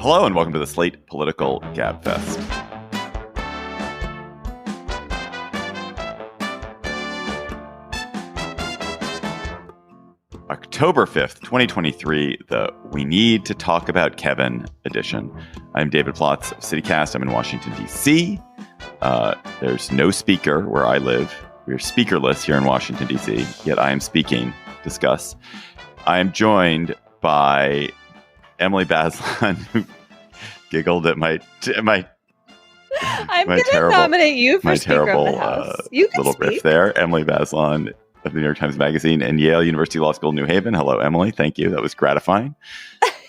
Hello and welcome to the Slate Political Gabfest. October 5th, 2023, the We Need to Talk About Kevin edition. I'm David Plotz of CityCast. I'm in Washington, D.C. There's no speaker where I live. We are speakerless here in Washington, D.C., yet I am speaking. Discuss. I am joined by Emily Bazelon, who giggled at my I'm going to nominate you for Speaker of the House. You can little speak. riff there. Emily Bazelon of the New York Times Magazine and Yale University Law School, New Haven. Hello, Emily. Thank you. That was gratifying.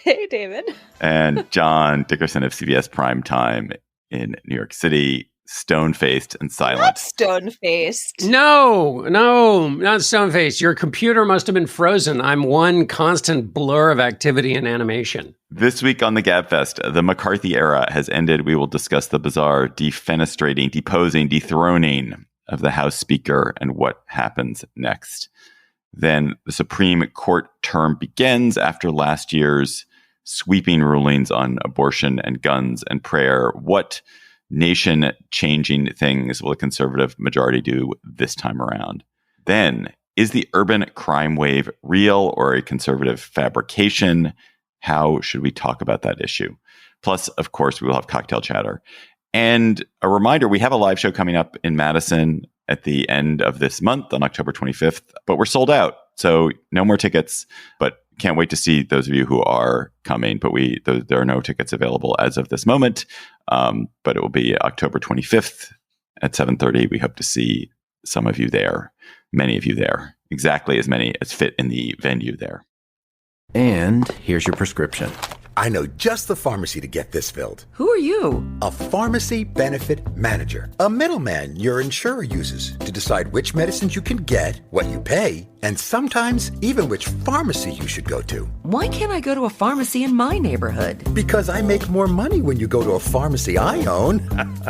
Hey, David. And John Dickerson of CBS Primetime in New York City. Stone-faced and silent. Not stone-faced. No, not stone-faced. Your computer must have been frozen. I'm one constant blur of activity and animation. This week on the Gabfest, the McCarthy era has ended. We will discuss the bizarre defenestrating, deposing, dethroning of the House Speaker and what happens next. Then the Supreme Court term begins after last year's sweeping rulings on abortion and guns and prayer. What nation-changing things will a conservative majority do this time around? Then, is the urban crime wave real or a conservative fabrication? How should we talk about that issue? Plus, of course, we will have cocktail chatter. And a reminder, we have a live show coming up in Madison at the end of this month on October 25th, but we're sold out. So no more tickets, but can't wait to see those of you who are coming. But there are no tickets available as of this moment. But it will be October 25th at 7:30. We hope to see some of you there, many of you there, exactly as many as fit in the venue there. And here's your prescription. I know just the pharmacy to get this filled. Who are you? A pharmacy benefit manager. A middleman your insurer uses to decide which medicines you can get, what you pay, and sometimes even which pharmacy you should go to. Why can't I go to a pharmacy in my neighborhood? Because I make more money when you go to a pharmacy I own.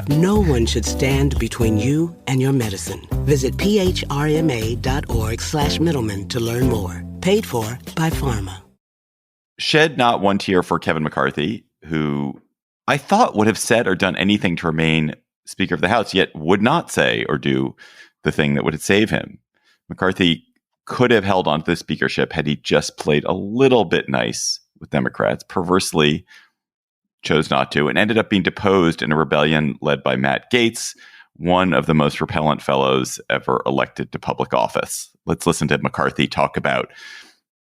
No one should stand between you and your medicine. Visit phrma.org/middleman to learn more. Paid for by Pharma. Shed not one tear for Kevin McCarthy, who I thought would have said or done anything to remain Speaker of the House, yet would not say or do the thing that would save him. McCarthy could have held on to the speakership had he just played a little bit nice with Democrats, perversely chose not to, and ended up being deposed in a rebellion led by Matt Gaetz, one of the most repellent fellows ever elected to public office. Let's listen to McCarthy talk about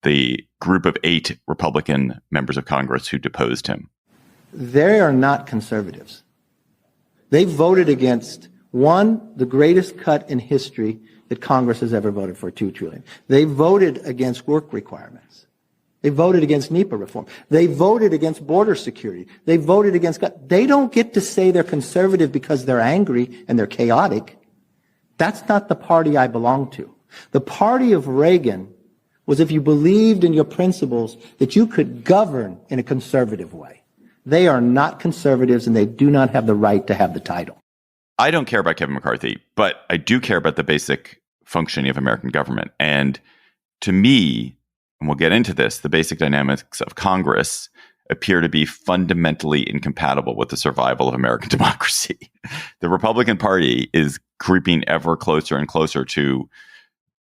the group of 8 Republican members of Congress who deposed him. They are not conservatives. They voted against, one, the greatest cut in history that Congress has ever voted for, $2 trillion. They voted against work requirements. They voted against NEPA reform. They voted against border security. They voted against... They don't get to say they're conservative because they're angry and they're chaotic. That's not the party I belong to. The party of Reagan was if you believed in your principles that you could govern in a conservative way. They are not conservatives and they do not have the right to have the title. I don't care about Kevin McCarthy, but I do care about the basic functioning of American government. And to me, and we'll get into this, the basic dynamics of Congress appear to be fundamentally incompatible with the survival of American democracy. The Republican Party is creeping ever closer and closer to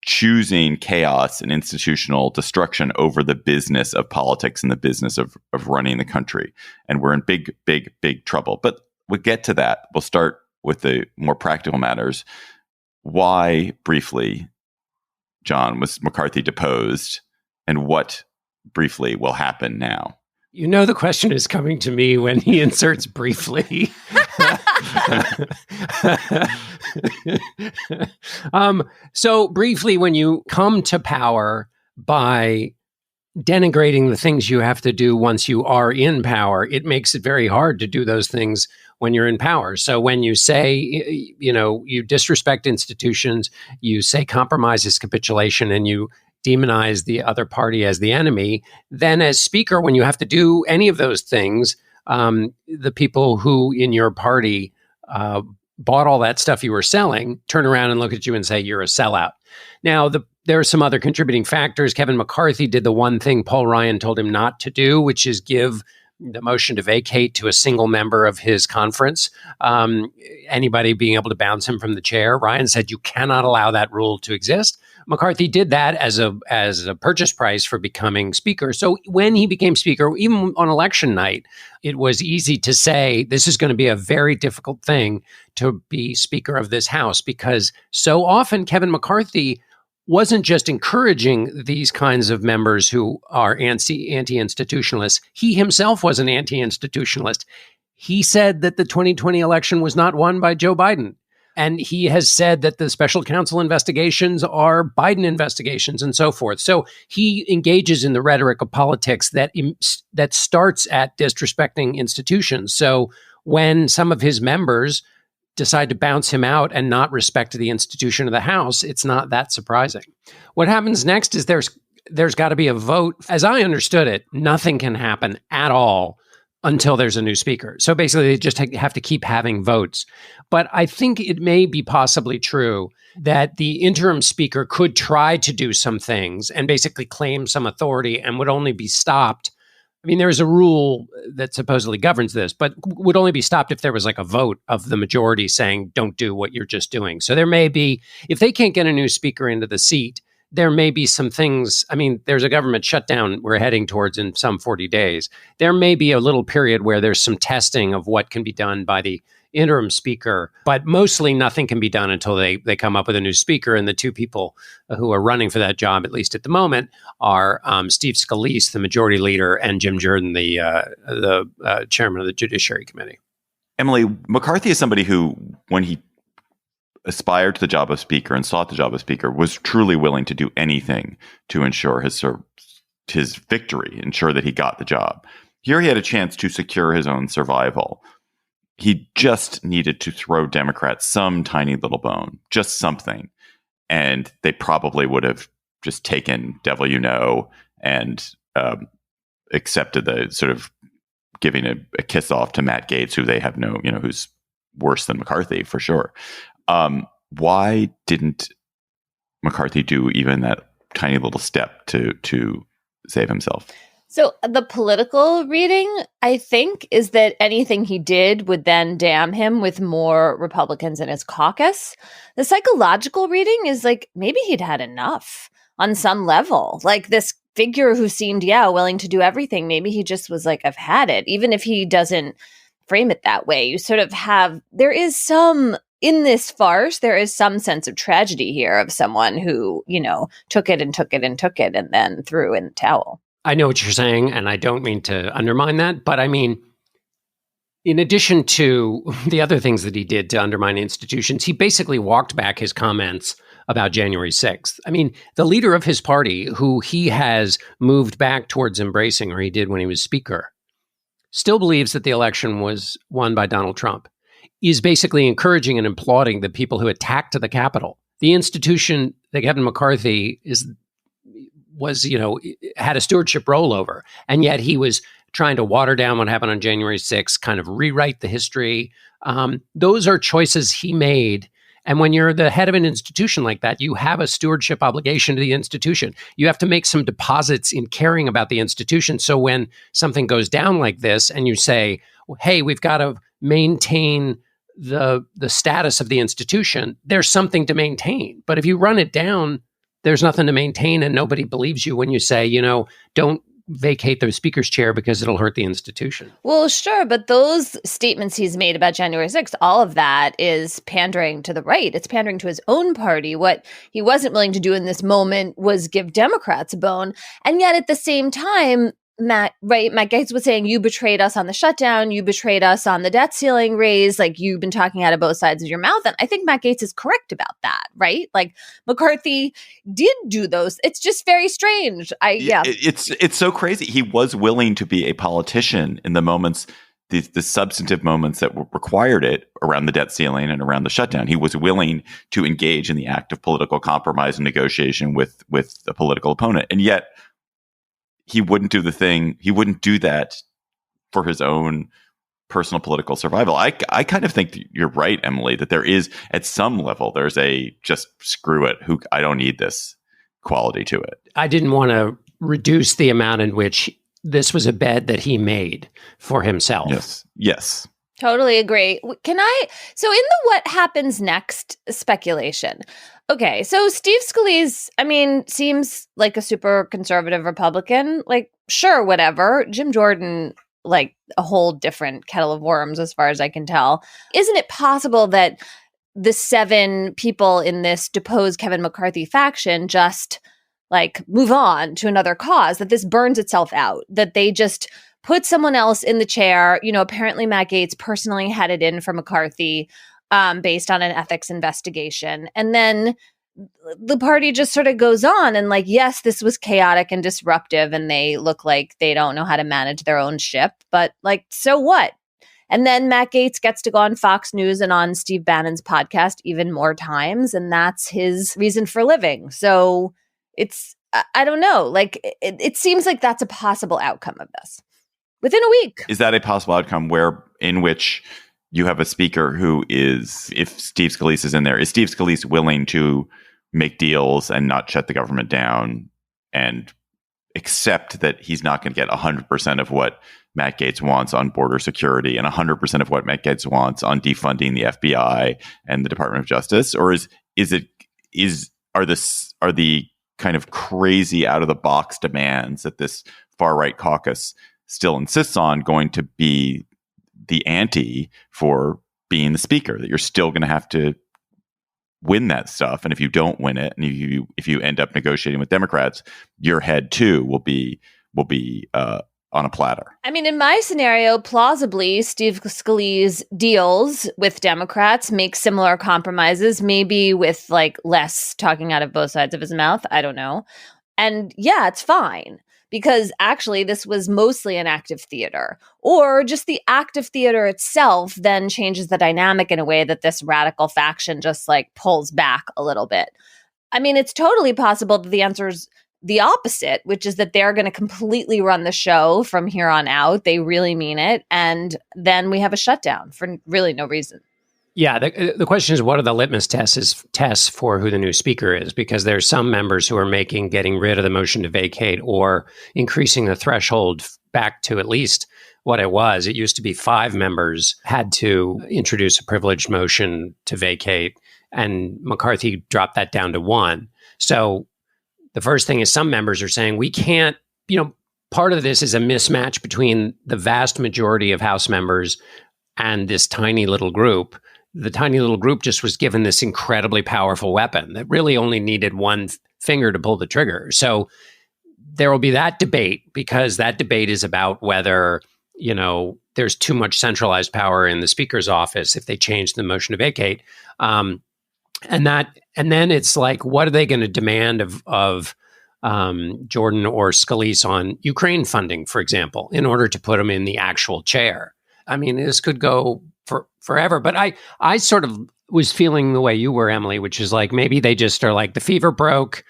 choosing chaos and institutional destruction over the business of politics and the business of running the country. And we're in big, big, big trouble. But we'll get to that. We'll start with the more practical matters. Why, briefly, John, was McCarthy deposed, and what, briefly, will happen now? You know the question is coming to me when he inserts briefly. So briefly, when you come to power by denigrating the things you have to do once you are in power, it makes it very hard to do those things when you're in power. So when you say, you disrespect institutions, you say compromise is capitulation, and you demonize the other party as the enemy, then as speaker, when you have to do any of those things, the people who in your party bought all that stuff you were selling turn around and look at you and say you're a sellout. Now, there are some other contributing factors. Kevin McCarthy did the one thing Paul Ryan told him not to do, which is give the motion to vacate to a single member of his conference, anybody being able to bounce him from the chair. Ryan said you cannot allow that rule to exist. McCarthy did that as a purchase price for becoming Speaker. So when he became Speaker, even on election night, it was easy to say this is going to be a very difficult thing to be Speaker of this House, because so often Kevin McCarthy wasn't just encouraging these kinds of members who are anti-institutionalists. He himself was an anti-institutionalist. He said that the 2020 election was not won by Joe Biden. And he has said that the special counsel investigations are Biden investigations and so forth. So he engages in the rhetoric of politics that starts at disrespecting institutions. So when some of his members decide to bounce him out and not respect the institution of the House, it's not that surprising. What happens next is there's got to be a vote. As I understood it, nothing can happen at all until there's a new speaker. So basically, they just have to keep having votes. But I think it may be possibly true that the interim speaker could try to do some things and basically claim some authority and would only be stopped. I mean, there's a rule that supposedly governs this, but would only be stopped if there was like a vote of the majority saying, don't do what you're just doing. So there may be, if they can't get a new speaker into the seat, there may be some things. I mean, there's a government shutdown we're heading towards in some 40 days. There may be a little period where there's some testing of what can be done by the interim speaker, but mostly nothing can be done until they come up with a new speaker. And the two people who are running for that job, at least at the moment, are Steve Scalise, the majority leader, and Jim Jordan, the chairman of the Judiciary Committee. Emily, McCarthy is somebody who, when he aspired to the job of Speaker and sought the job of Speaker, was truly willing to do anything to ensure his victory, ensure that he got the job. Here he had a chance to secure his own survival. He just needed to throw Democrats some tiny little bone, just something. And they probably would have just taken devil you know and accepted the sort of giving a kiss off to Matt Gaetz, who they have no, who's worse than McCarthy for sure. Why didn't McCarthy do even that tiny little step to save himself? So the political reading, I think, is that anything he did would then damn him with more Republicans in his caucus. The psychological reading is like, maybe he'd had enough on some level. Like this figure who seemed, willing to do everything. Maybe he just was like, I've had it. Even if he doesn't frame it that way, you sort of there is some, in this farce, there is some sense of tragedy here of someone who, took it and took it and took it and then threw in the towel. I know what you're saying, and I don't mean to undermine that, but I mean, in addition to the other things that he did to undermine institutions, he basically walked back his comments about January 6th. I mean, the leader of his party, who he has moved back towards embracing, or he did when he was Speaker, still believes that the election was won by Donald Trump, is basically encouraging and applauding the people who attacked the Capitol. The institution that Kevin McCarthy had a stewardship rollover, and yet he was trying to water down what happened on January 6th, kind of rewrite the history. Those are choices he made. And when you're the head of an institution like that, you have a stewardship obligation to the institution. You have to make some deposits in caring about the institution. So when something goes down like this and you say, hey, we've got to maintain the status of the institution, there's something to maintain. But if you run it down, there's nothing to maintain, and nobody believes you when you say, don't vacate the speaker's chair because it'll hurt the institution. Well, sure, but those statements he's made about January 6th, all of that is pandering to the right. It's pandering to his own party. What he wasn't willing to do in this moment was give Democrats a bone. And yet at the same time, Matt Gaetz was saying, you betrayed us on the shutdown, you betrayed us on the debt ceiling raise, like you've been talking out of both sides of your mouth. And I think Matt Gaetz is correct about that, right? Like McCarthy did do those. It's just very strange. It's so crazy. He was willing to be a politician in the moments, the substantive moments that required it around the debt ceiling and around the shutdown. He was willing to engage in the act of political compromise and negotiation with a political opponent. And yet, he wouldn't do the thing. He wouldn't do that for his own personal political survival. I kind of think you're right, Emily, that there is, at some level, there's a just screw it, I don't need this quality to it. I didn't want to reduce the amount in which this was a bed that he made for himself. Yes. Totally agree. So in the what happens next speculation, okay, so Steve Scalise, seems like a super conservative Republican, like, sure, whatever. Jim Jordan, like a whole different kettle of worms as far as I can tell. Isn't it possible that the 7 people in this deposed Kevin McCarthy faction just like move on to another cause, that this burns itself out, that they just put someone else in the chair? Apparently Matt Gaetz personally had it in for McCarthy based on an ethics investigation. And then the party just sort of goes on and like, yes, this was chaotic and disruptive and they look like they don't know how to manage their own ship, but like, so what? And then Matt Gaetz gets to go on Fox News and on Steve Bannon's podcast even more times. And that's his reason for living. So I don't know, like it seems like that's a possible outcome of this. Within a week. Is that a possible outcome in which you have a speaker who is, if Steve Scalise is in there, is Steve Scalise willing to make deals and not shut the government down and accept that he's not going to get 100% of what Matt Gaetz wants on border security and 100% of what Matt Gaetz wants on defunding the FBI and the Department of Justice? Or are the kind of crazy out of the box demands that this far right caucus still insists on going to be the ante for being the speaker, that you're still going to have to win that stuff, and if you don't win it, and if you end up negotiating with Democrats, your head too will be on a platter? In my scenario, plausibly, Steve Scalise deals with Democrats, makes similar compromises, maybe with like less talking out of both sides of his mouth. I don't know. And yeah, it's fine. Because actually this was mostly an act of theater, or just the act of theater itself then changes the dynamic in a way that this radical faction just like pulls back a little bit. It's totally possible that the answer is the opposite, which is that they're going to completely run the show from here on out. They really mean it. And then we have a shutdown for really no reason. Yeah, the question is, what are the litmus tests for who the new speaker is? Because there's some members who are getting rid of the motion to vacate or increasing the threshold back to at least what it was. It used to be 5 members had to introduce a privileged motion to vacate, and McCarthy dropped that down to 1. So the first thing is some members are saying we can't, part of this is a mismatch between the vast majority of House members and this tiny little group. The tiny little group just was given this incredibly powerful weapon that really only needed one finger to pull the trigger. So there will be that debate, because that debate is about whether, there's too much centralized power in the speaker's office if they change the motion to vacate. And then it's like, what are they going to demand of Jordan or Scalise on Ukraine funding, for example, in order to put them in the actual chair? This could go for forever. But I sort of was feeling the way you were, Emily, which is like maybe they just are like, the fever broke,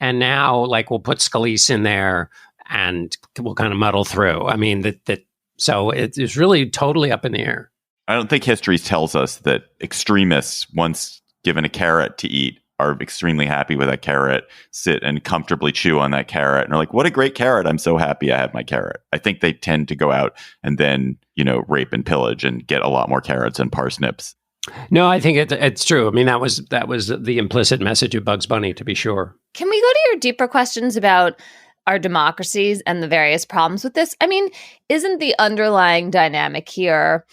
and now like we'll put Scalise in there and we'll kind of muddle through. So it's really totally up in the air. I don't think history tells us that extremists, once given a carrot to eat, are extremely happy with that carrot, sit and comfortably chew on that carrot, and are like, what a great carrot. I'm so happy I have my carrot. I think they tend to go out and then, rape and pillage and get a lot more carrots and parsnips. No, I think it's true. That was the implicit message of Bugs Bunny, to be sure. Can we go to your deeper questions about our democracies and the various problems with this? Isn't the underlying dynamic here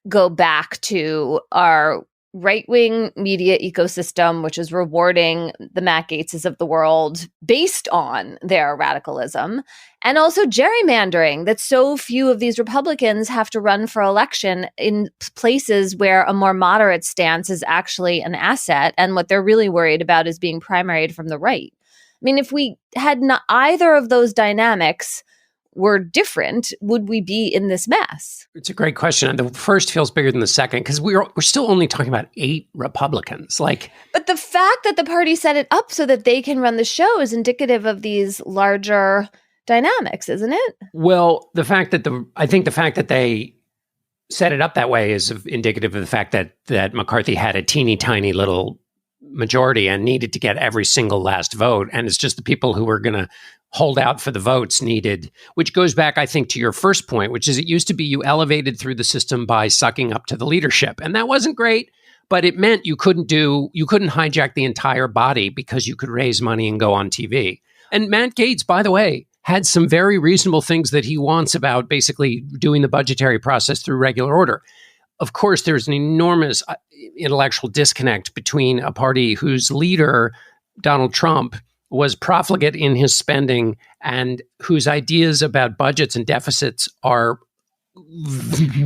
go back to our right-wing media ecosystem, which is rewarding the Matt Gaetzes of the world based on their radicalism, and also gerrymandering, that so few of these Republicans have to run for election in places where a more moderate stance is actually an asset, and what they're really worried about is being primaried from the right. If we had not either of those dynamics were different, would we be in this mess? It's a great question. And the first feels bigger than the second, because we're still only talking about 8 Republicans. But the fact that the party set it up so that they can run the show is indicative of these larger dynamics, isn't it? Well, I think the fact that they set it up that way is indicative of the fact that McCarthy had a teeny tiny little majority and needed to get every single last vote. And it's just the people who were going to hold out for the votes needed, which goes back, I think, to your first point, which is it used to be you elevated through the system by sucking up to the leadership. And that wasn't great, but it meant you couldn't hijack the entire body because you could raise money and go on TV. And Matt Gaetz, by the way, had some very reasonable things that he wants about basically doing the budgetary process through regular order. Of course, there's an enormous intellectual disconnect between a party whose leader, Donald Trump, was profligate in his spending and whose ideas about budgets and deficits are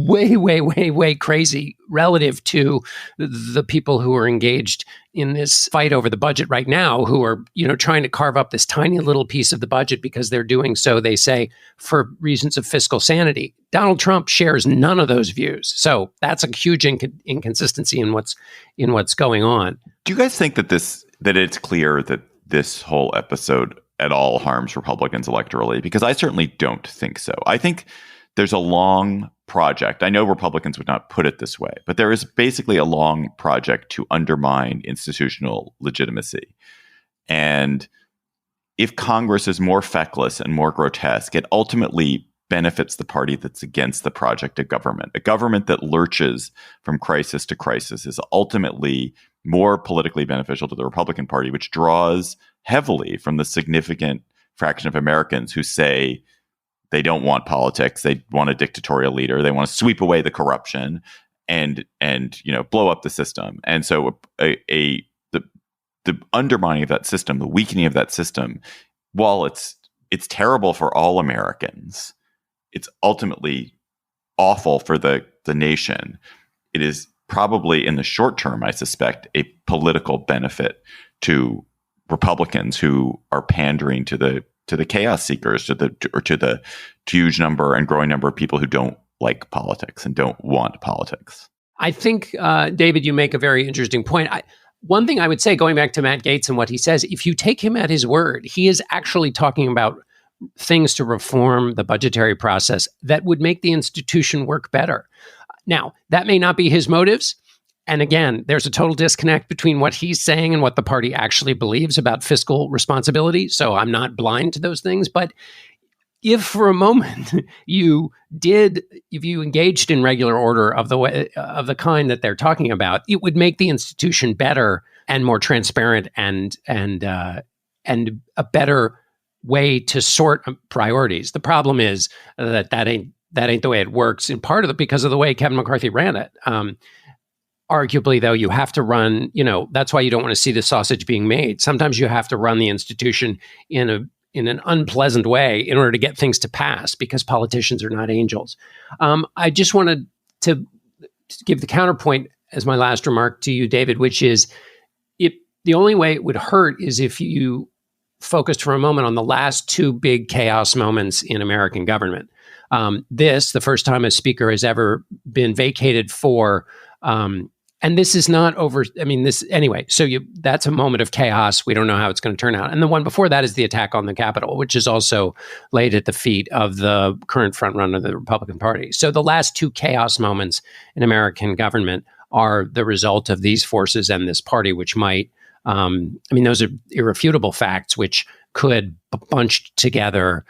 way crazy relative to the people who are engaged in this fight over the budget right now, who are, trying to carve up this tiny little piece of the budget because they're doing so, they say, for reasons of fiscal sanity. Donald Trump shares none of those views. So that's a huge inconsistency in what's going on. Do you guys think that it's clear that this whole episode at all harms Republicans electorally? Because I certainly don't think so. I think there's a long project. I know Republicans would not put it this way, but there is basically a long project to undermine institutional legitimacy. And if Congress is more feckless and more grotesque, it ultimately benefits the party that's against the project of government. A government that lurches from crisis to crisis is ultimately more politically beneficial to the Republican Party, which draws heavily from the significant fraction of Americans who say they don't want politics. They want a dictatorial leader. They want to sweep away the corruption and blow up the system. And so the undermining of that system, the weakening of that system, while it's terrible for all Americans, it's ultimately awful for the nation. It is probably in the short term, I suspect, a political benefit to Republicans who are pandering to the chaos seekers, to the huge number and growing number of people who don't like politics and don't want politics. I think, David, you make a very interesting point. One thing I would say, going back to Matt Gaetz and what he says, if you take him at his word, he is actually talking about things to reform the budgetary process that would make the institution work better. Now, that may not be his motives. And again, there's a total disconnect between what he's saying and what the party actually believes about fiscal responsibility. So I'm not blind to those things. But if for a moment if you engaged in regular order of the kind that they're talking about, it would make the institution better and more transparent and a better way to sort priorities. The problem is that ain't the way it works, in part because of the way Kevin McCarthy ran it. Arguably, though, you have to run, that's why you don't want to see the sausage being made. Sometimes you have to run the institution in an unpleasant way in order to get things to pass, because politicians are not angels. I just wanted to give the counterpoint as my last remark to you, David, which is the only way it would hurt is if you focused for a moment on the last two big chaos moments in American government. The first time a speaker has ever been vacated for, and this is not over. I mean, that's a moment of chaos. We don't know how it's going to turn out. And the one before that is the attack on the Capitol, which is also laid at the feet of the current frontrunner of the Republican Party. So the last two chaos moments in American government are the result of these forces and this party, which might, those are irrefutable facts, which could, bunched together,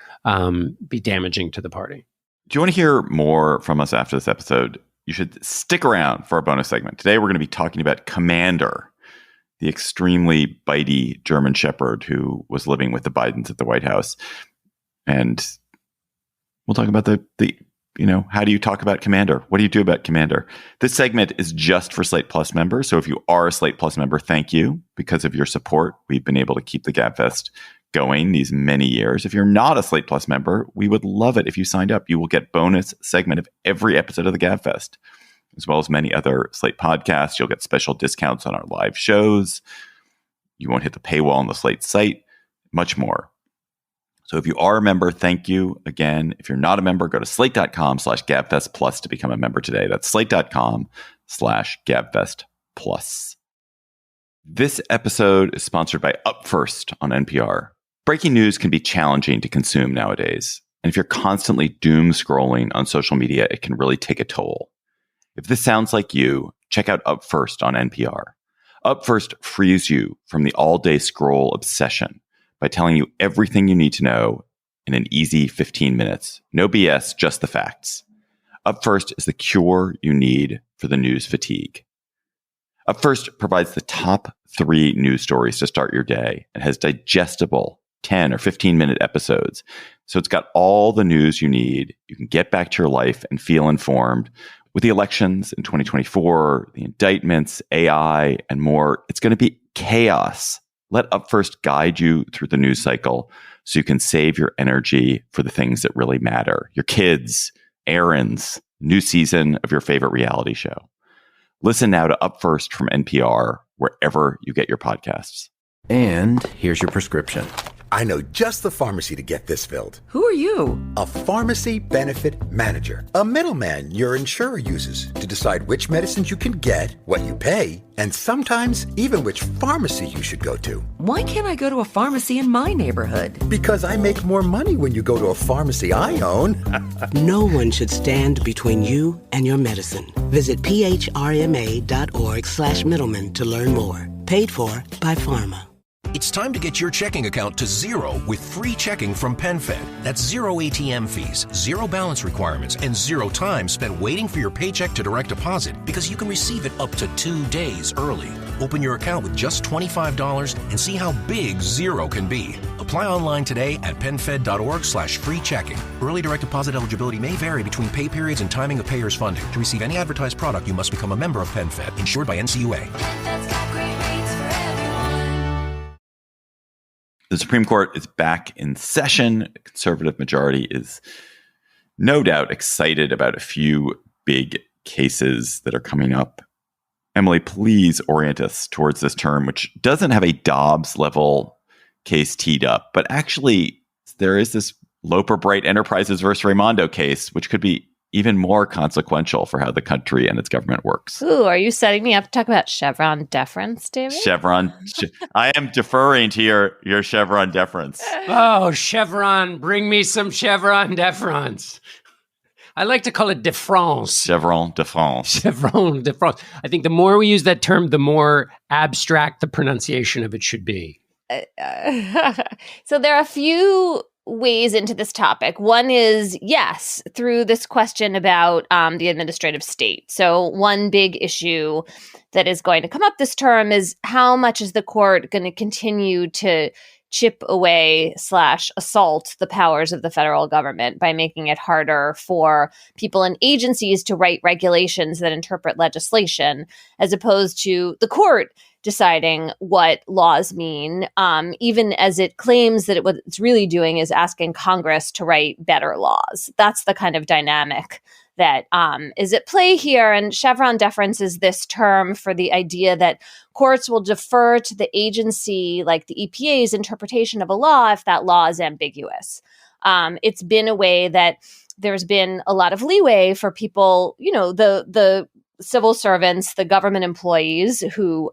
be damaging to the party. Do you want to hear more from us after this episode? You should stick around for our bonus segment. Today, we're going to be talking about Commander, the extremely bitey German Shepherd who was living with the Bidens at the White House. And we'll talk about how do you talk about Commander? What do you do about Commander? This segment is just for Slate Plus members. So if you are a Slate Plus member, thank you. Because of your support, we've been able to keep the Gabfest going these many years. If you're not a Slate Plus member, we would love it if you signed up. You will get bonus segment of every episode of the Gabfest, as well as many other Slate podcasts. You'll get special discounts on our live shows. You won't hit the paywall on the Slate site, much more. So if you are a member, thank you again. If you're not a member, go to slate.com/Gabfest Plus to become a member today. That's slate.com/Gabfest Plus. This episode is sponsored by Up First on NPR. Breaking news can be challenging to consume nowadays. And if you're constantly doom scrolling on social media, it can really take a toll. If this sounds like you, check out Up First on NPR. Up First frees you from the all-day scroll obsession by telling you everything you need to know in an easy 15 minutes. No BS, just the facts. Up First is the cure you need for the news fatigue. Up First provides the top 3 news stories to start your day and has digestible 10 or 15-minute episodes. So it's got all the news you need. You can get back to your life and feel informed. With the elections in 2024, the indictments, AI, and more, it's going to be chaos. Let Up First guide you through the news cycle so you can save your energy for the things that really matter. Your kids, errands, new season of your favorite reality show. Listen now to Up First from NPR, wherever you get your podcasts. And here's your prescription. I know just the pharmacy to get this filled. Who are you? A pharmacy benefit manager. A middleman your insurer uses to decide which medicines you can get, what you pay, and sometimes even which pharmacy you should go to. Why can't I go to a pharmacy in my neighborhood? Because I make more money when you go to a pharmacy I own. No one should stand between you and your medicine. Visit phrma.org/middleman to learn more. Paid for by Pharma. It's time to get your checking account to zero with free checking from PenFed. That's zero ATM fees, zero balance requirements, and zero time spent waiting for your paycheck to direct deposit because you can receive it up to 2 days early. Open your account with just $25 and see how big zero can be. Apply online today at PenFed.org/free checking. Early direct deposit eligibility may vary between pay periods and timing of payers' funding. To receive any advertised product, you must become a member of PenFed, insured by NCUA. The Supreme Court is back in session. A conservative majority is no doubt excited about a few big cases that are coming up. Emily, please orient us towards this term, which doesn't have a Dobbs-level case teed up, but actually there is this Loper Bright Enterprises versus Raimondo case, which could be even more consequential for how the country and its government works. Ooh, are you setting me up to talk about Chevron deference, David? I am deferring to your Chevron deference. Oh, Chevron, bring me some Chevron deference. I like to call it de France. Chevron de France. Chevron de France. I think the more we use that term, the more abstract the pronunciation of it should be. So there are a few ways into this topic. One is, yes, through this question about the administrative state. So one big issue that is going to come up this term is how much is the court going to continue to chip away / assault the powers of the federal government by making it harder for people and agencies to write regulations that interpret legislation, as opposed to the court deciding what laws mean, even as it claims that what it's really doing is asking Congress to write better laws. That's the kind of dynamic that is at play here. And Chevron deference is this term for the idea that courts will defer to the agency, like the EPA's interpretation of a law, if that law is ambiguous. It's been a way that there's been a lot of leeway for people, the civil servants, the government employees who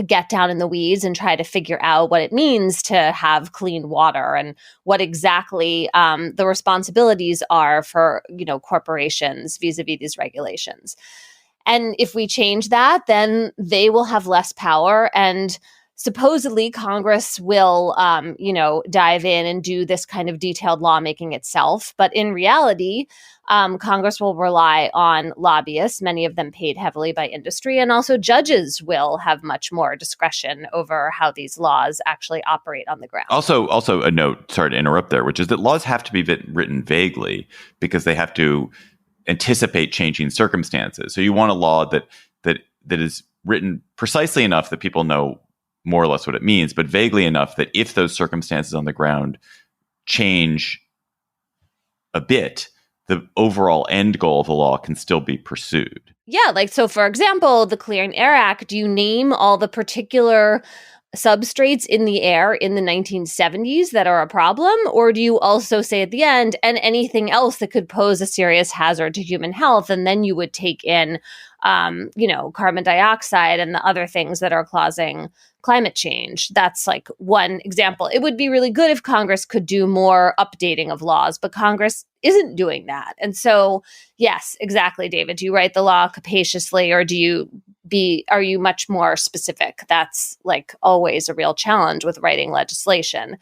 get down in the weeds and try to figure out what it means to have clean water and what exactly the responsibilities are for, corporations vis-a-vis these regulations. And if we change that, then they will have less power, and supposedly Congress will, dive in and do this kind of detailed lawmaking itself. But in reality, Congress will rely on lobbyists, many of them paid heavily by industry, and also judges will have much more discretion over how these laws actually operate on the ground. Also a note, sorry to interrupt there, which is that laws have to be written vaguely because they have to anticipate changing circumstances. So you want a law that is written precisely enough that people know more or less what it means, but vaguely enough that if those circumstances on the ground change a bit, the overall end goal of the law can still be pursued. Yeah, so for example, the Clean Air Act, do you name all the particular substrates in the air in the 1970s that are a problem? Or do you also say at the end, and anything else that could pose a serious hazard to human health? And then you would take in, carbon dioxide and the other things that are causing climate change. That's one example. It would be really good if Congress could do more updating of laws, but Congress isn't doing that. And so, yes, exactly, David. Do you write the law capaciously, or do you are you much more specific? That's like always a real challenge with writing legislation.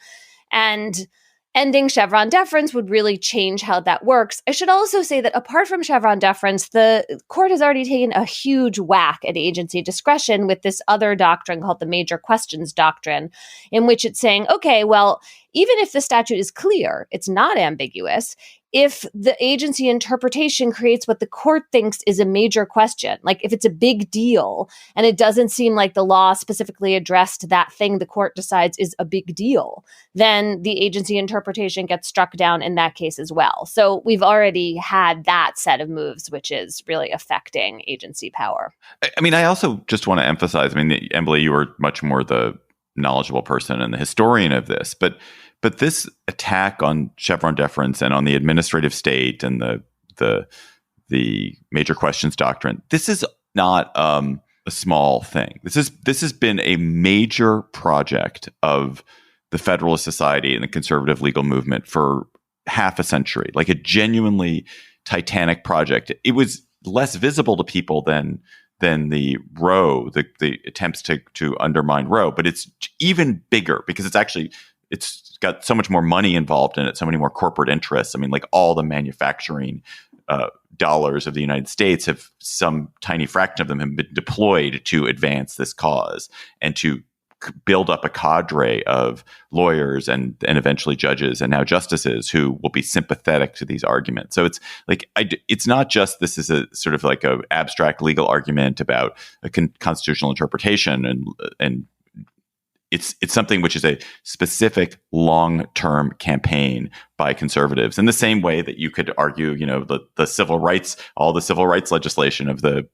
And ending Chevron deference would really change how that works. I should also say that apart from Chevron deference, the court has already taken a huge whack at agency discretion with this other doctrine called the major questions doctrine, in which it's saying, okay, well, even if the statute is clear, it's not ambiguous. If the agency interpretation creates what the court thinks is a major question, like if it's a big deal and it doesn't seem like the law specifically addressed that thing the court decides is a big deal, then the agency interpretation gets struck down in that case as well. So we've already had that set of moves, which is really affecting agency power. I mean, I also just want to emphasize, I mean, Emily, you were much more the knowledgeable person and the historian of this, but this attack on Chevron deference and on the administrative state and the major questions doctrine, this is not a small thing. This has been a major project of the Federalist Society and the conservative legal movement for half a century, like a genuinely titanic project. It was less visible to people than the Roe, the attempts to undermine Roe, but it's even bigger because it's got so much more money involved in it, so many more corporate interests. I mean, like all the manufacturing dollars of the United States have some tiny fraction of them have been deployed to advance this cause and to build up a cadre of lawyers and eventually judges and now justices who will be sympathetic to these arguments. So it's like, it's not just this is a sort of like a abstract legal argument about a constitutional interpretation and it's something which is a specific long-term campaign by conservatives in the same way that you could argue, the civil rights, all the civil rights legislation of the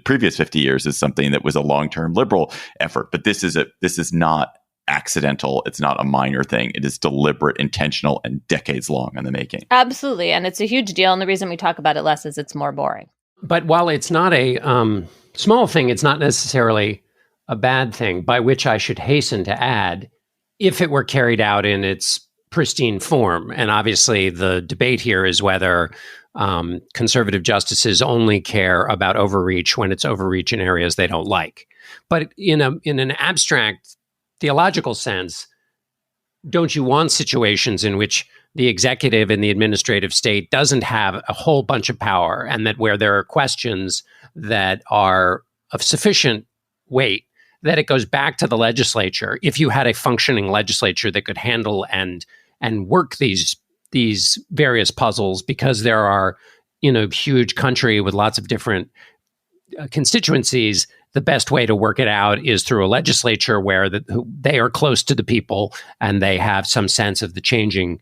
previous 50 years is something that was a long-term liberal effort. But this is not accidental. It's not a minor thing. It is deliberate, intentional, and decades long in the making. Absolutely. And it's a huge deal. And the reason we talk about it less is it's more boring. But while it's not a small thing, it's not necessarily a bad thing, by which I should hasten to add, if it were carried out in its pristine form. And obviously the debate here is whether conservative justices only care about overreach when it's overreach in areas they don't like. But in an abstract theological sense, don't you want situations in which the executive and the administrative state doesn't have a whole bunch of power, and that where there are questions that are of sufficient weight, that it goes back to the legislature? If you had a functioning legislature that could handle and work these various puzzles, because there are, huge country with lots of different constituencies, the best way to work it out is through a legislature where they are close to the people and they have some sense of the changing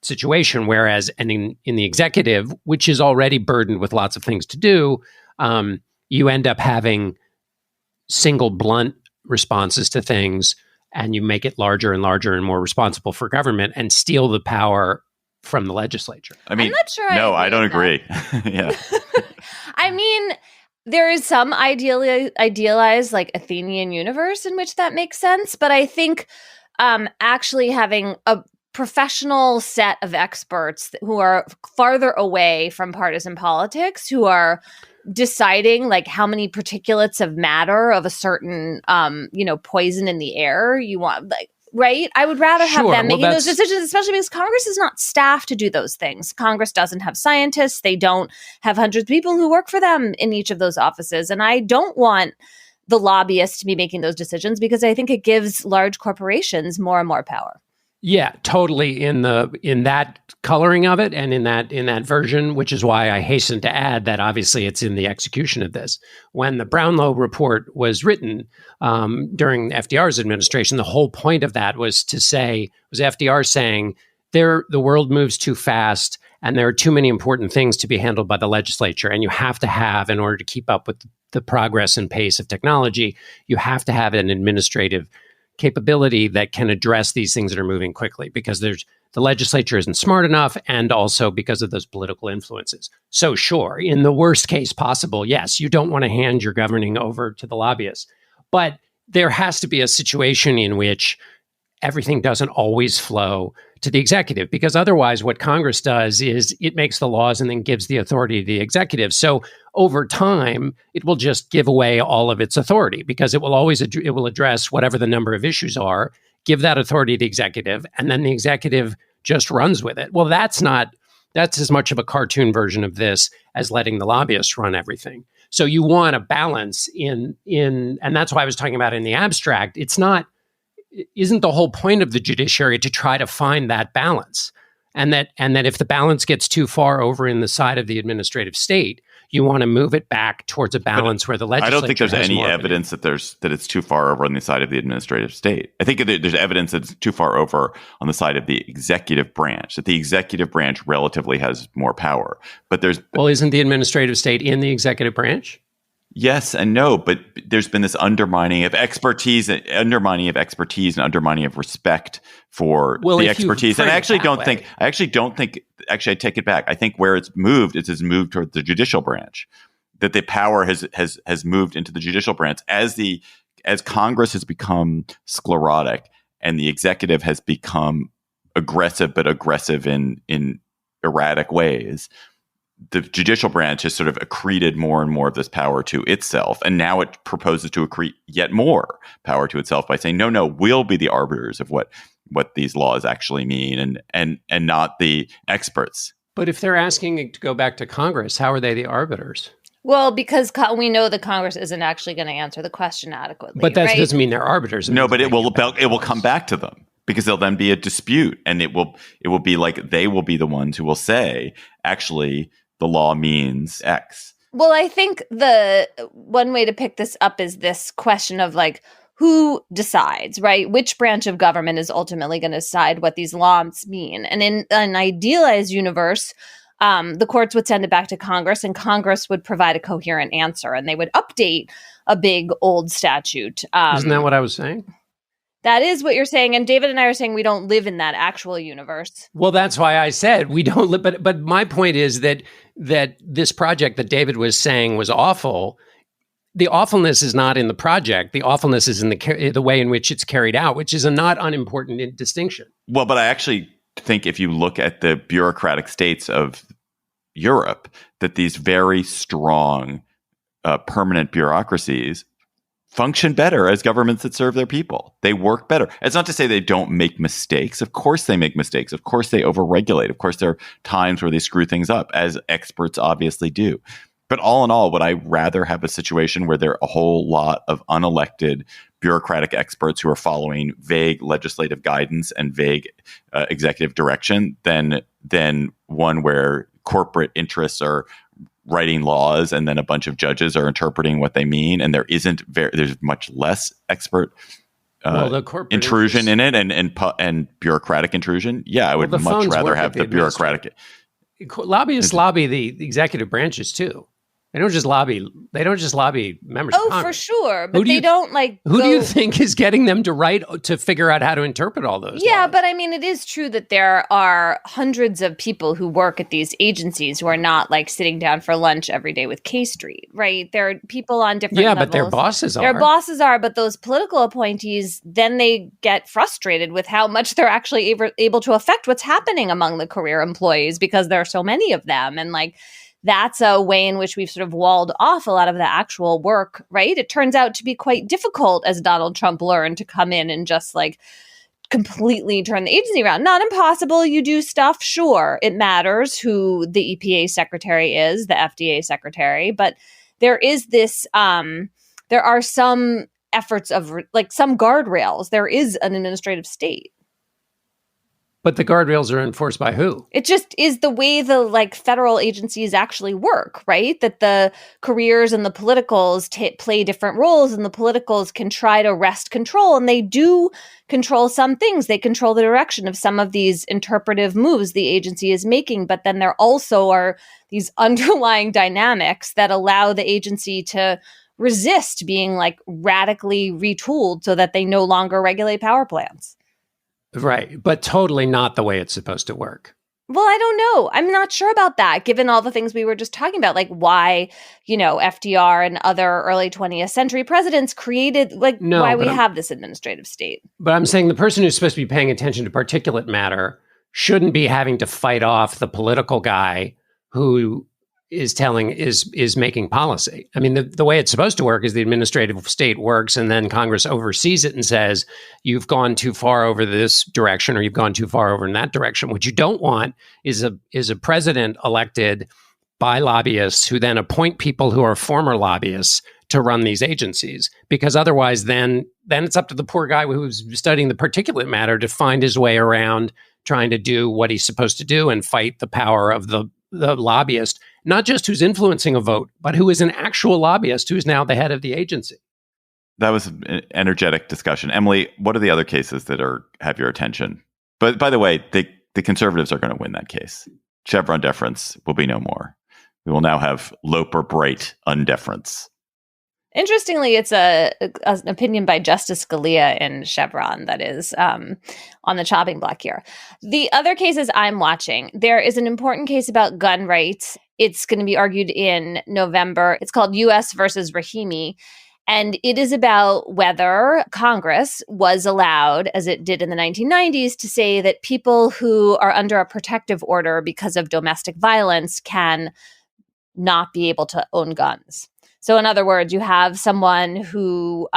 situation. Whereas in the executive, which is already burdened with lots of things to do, you end up having single blunt responses to things, and you make it larger and larger and more responsible for government and steal the power from the legislature. I mean, I'm not sure I don't agree. Yeah. I mean, there is some idealized like Athenian universe in which that makes sense, but I think actually having a professional set of experts who are farther away from partisan politics, who are deciding like how many particulates of matter of a certain poison in the air you want, like, right? I would rather have them making those decisions, especially because Congress is not staffed to do those things. Congress doesn't have scientists. They don't have hundreds of people who work for them in each of those offices. And I don't want the lobbyists to be making those decisions because I think it gives large corporations more and more power. Yeah, totally in that coloring of it and in that version, which is why I hasten to add that obviously it's in the execution of this. When the Brownlow report was written during FDR's administration, the whole point of that was FDR saying the world moves too fast and there are too many important things to be handled by the legislature, and you have to have, in order to keep up with the progress and pace of technology, you have to have an administrative capability that can address these things that are moving quickly, because the legislature isn't smart enough, and also because of those political influences. So sure, in the worst case possible, yes, you don't want to hand your governing over to the lobbyists, but there has to be a situation in which everything doesn't always flow to the executive, because otherwise what Congress does is it makes the laws and then gives the authority to the executive. So over time, it will just give away all of its authority, because it will address whatever the number of issues are, give that authority to the executive, and then the executive just runs with it. Well, that's as much of a cartoon version of this as letting the lobbyists run everything. So you want a balance in, and that's why I was talking about in the abstract. Isn't the whole point of the judiciary to try to find that balance? And that if the balance gets too far over in the side of the administrative state, you want to move it back towards a balance where the legislature. I don't think there's any evidence that it's too far over on the side of the administrative state. I think there's evidence that it's too far over on the side of the executive branch, that the executive branch relatively has more power. But isn't the administrative state in the executive branch? Yes and no, but there's been this undermining of expertise and undermining of respect for the expertise. And I take it back. I think where it's moved is moved toward the judicial branch, that the power has moved into the judicial branch as Congress has become sclerotic and the executive has become aggressive in erratic ways. The judicial branch has sort of accreted more and more of this power to itself. And now it proposes to accrete yet more power to itself by saying, no, we'll be the arbiters of what these laws actually mean and not the experts. But if they're asking it to go back to Congress, how are they the arbiters? Well, because we know that Congress isn't actually going to answer the question adequately. But that doesn't mean they're arbiters. No, but it will come back to them, because there'll then be a dispute, and it will be like they will be the ones who will say, actually, the law means X. Well, I think the one way to pick this up is this question of like, who decides, right? Which branch of government is ultimately going to decide what these laws mean? And in an idealized universe, the courts would send it back to Congress, and Congress would provide a coherent answer, and they would update a big old statute. Isn't that what I was saying? That is what you're saying. And David and I are saying we don't live in that actual universe. Well, that's why I said we don't live. But my point is that this project that David was saying was awful. The awfulness is not in the project. The awfulness is in the way in which it's carried out, which is a not unimportant distinction. Well, but I actually think if you look at the bureaucratic states of Europe, that these very strong permanent bureaucracies function better as governments that serve their people. They work better. It's not to say they don't make mistakes. Of course they make mistakes. Of course they overregulate. Of course there are times where they screw things up, as experts obviously do. But all in all, would I rather have a situation where there are a whole lot of unelected bureaucratic experts who are following vague legislative guidance and vague executive direction than one where corporate interests are writing laws and then a bunch of judges are interpreting what they mean, and there's much less expert intrusion in it and bureaucratic intrusion? Yeah, I would much rather have the bureaucratic. Lobbyists lobby the executive branches too. They don't just lobby members of Congress. Oh, for sure. But they don't Who do you think is getting them to figure out how to interpret all those laws? But I mean, it is true that there are hundreds of people who work at these agencies who are not sitting down for lunch every day with K Street, right? There are people on different levels. But their bosses are. Their bosses are, but those political appointees, then they get frustrated with how much they're actually able to affect what's happening among the career employees because there are so many of them. And that's a way in which we've sort of walled off a lot of the actual work, right? It turns out to be quite difficult, as Donald Trump learned, to come in and just completely turn the agency around. Not impossible. You do stuff. Sure. It matters who the EPA secretary is, the FDA secretary. But there is this, there are some efforts of some guardrails. There is an administrative state. But the guardrails are enforced by who? It just is the way the federal agencies actually work, right? That the careers and the politicals play different roles, and the politicals can try to wrest control, and they do control some things. They control the direction of some of these interpretive moves the agency is making, but then there also are these underlying dynamics that allow the agency to resist being radically retooled so that they no longer regulate power plants. Right, but totally not the way it's supposed to work. Well, I don't know. I'm not sure about that, given all the things we were just talking about, like why, FDR and other early 20th century presidents created, why we have this administrative state. But I'm saying the person who's supposed to be paying attention to particulate matter shouldn't be having to fight off the political guy who is making policy. I mean, the way it's supposed to work is the administrative state works, and then Congress oversees it and says, you've gone too far over this direction, or you've gone too far over in that direction. What you don't want is a president elected by lobbyists who then appoint people who are former lobbyists to run these agencies, because otherwise then it's up to the poor guy who's studying the particulate matter to find his way around trying to do what he's supposed to do and fight the power of the lobbyist, not just who's influencing a vote, but who is an actual lobbyist who's now the head of the agency. That was an energetic discussion. Emily, what are the other cases that have your attention? But by the way, the conservatives are going to win that case. Chevron deference will be no more. We will now have Loper Bright undeference. Interestingly, it's an opinion by Justice Scalia in Chevron that is on the chopping block here. The other cases I'm watching, there is an important case about gun rights. It's going to be argued in November. It's called U.S. versus Rahimi. And it is about whether Congress was allowed, as it did in the 1990s, to say that people who are under a protective order because of domestic violence can not be able to own guns. So in other words, you have someone who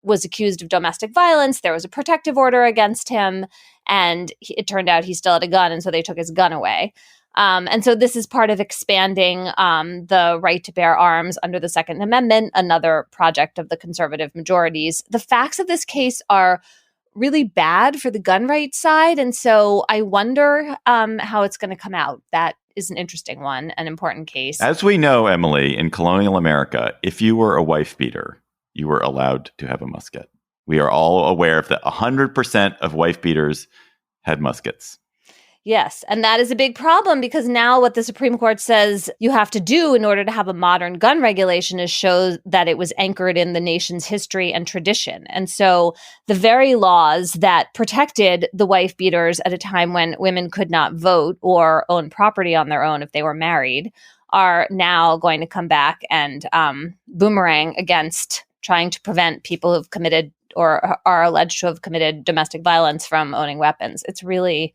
was accused of domestic violence. There was a protective order against him, and it turned out he still had a gun, and so they took his gun away. And so this is part of expanding the right to bear arms under the Second Amendment, another project of the conservative majorities. The facts of this case are really bad for the gun rights side, and so I wonder how it's going to come out. That is an interesting one, an important case. As we know, Emily, in colonial America, if you were a wife beater, you were allowed to have a musket. We are all aware of that 100% of wife beaters had muskets. Yes, and that is a big problem because now what the Supreme Court says you have to do in order to have a modern gun regulation is show that it was anchored in the nation's history and tradition. And so the very laws that protected the wife beaters at a time when women could not vote or own property on their own if they were married are now going to come back and boomerang against trying to prevent people who've committed or are alleged to have committed domestic violence from owning weapons. It's really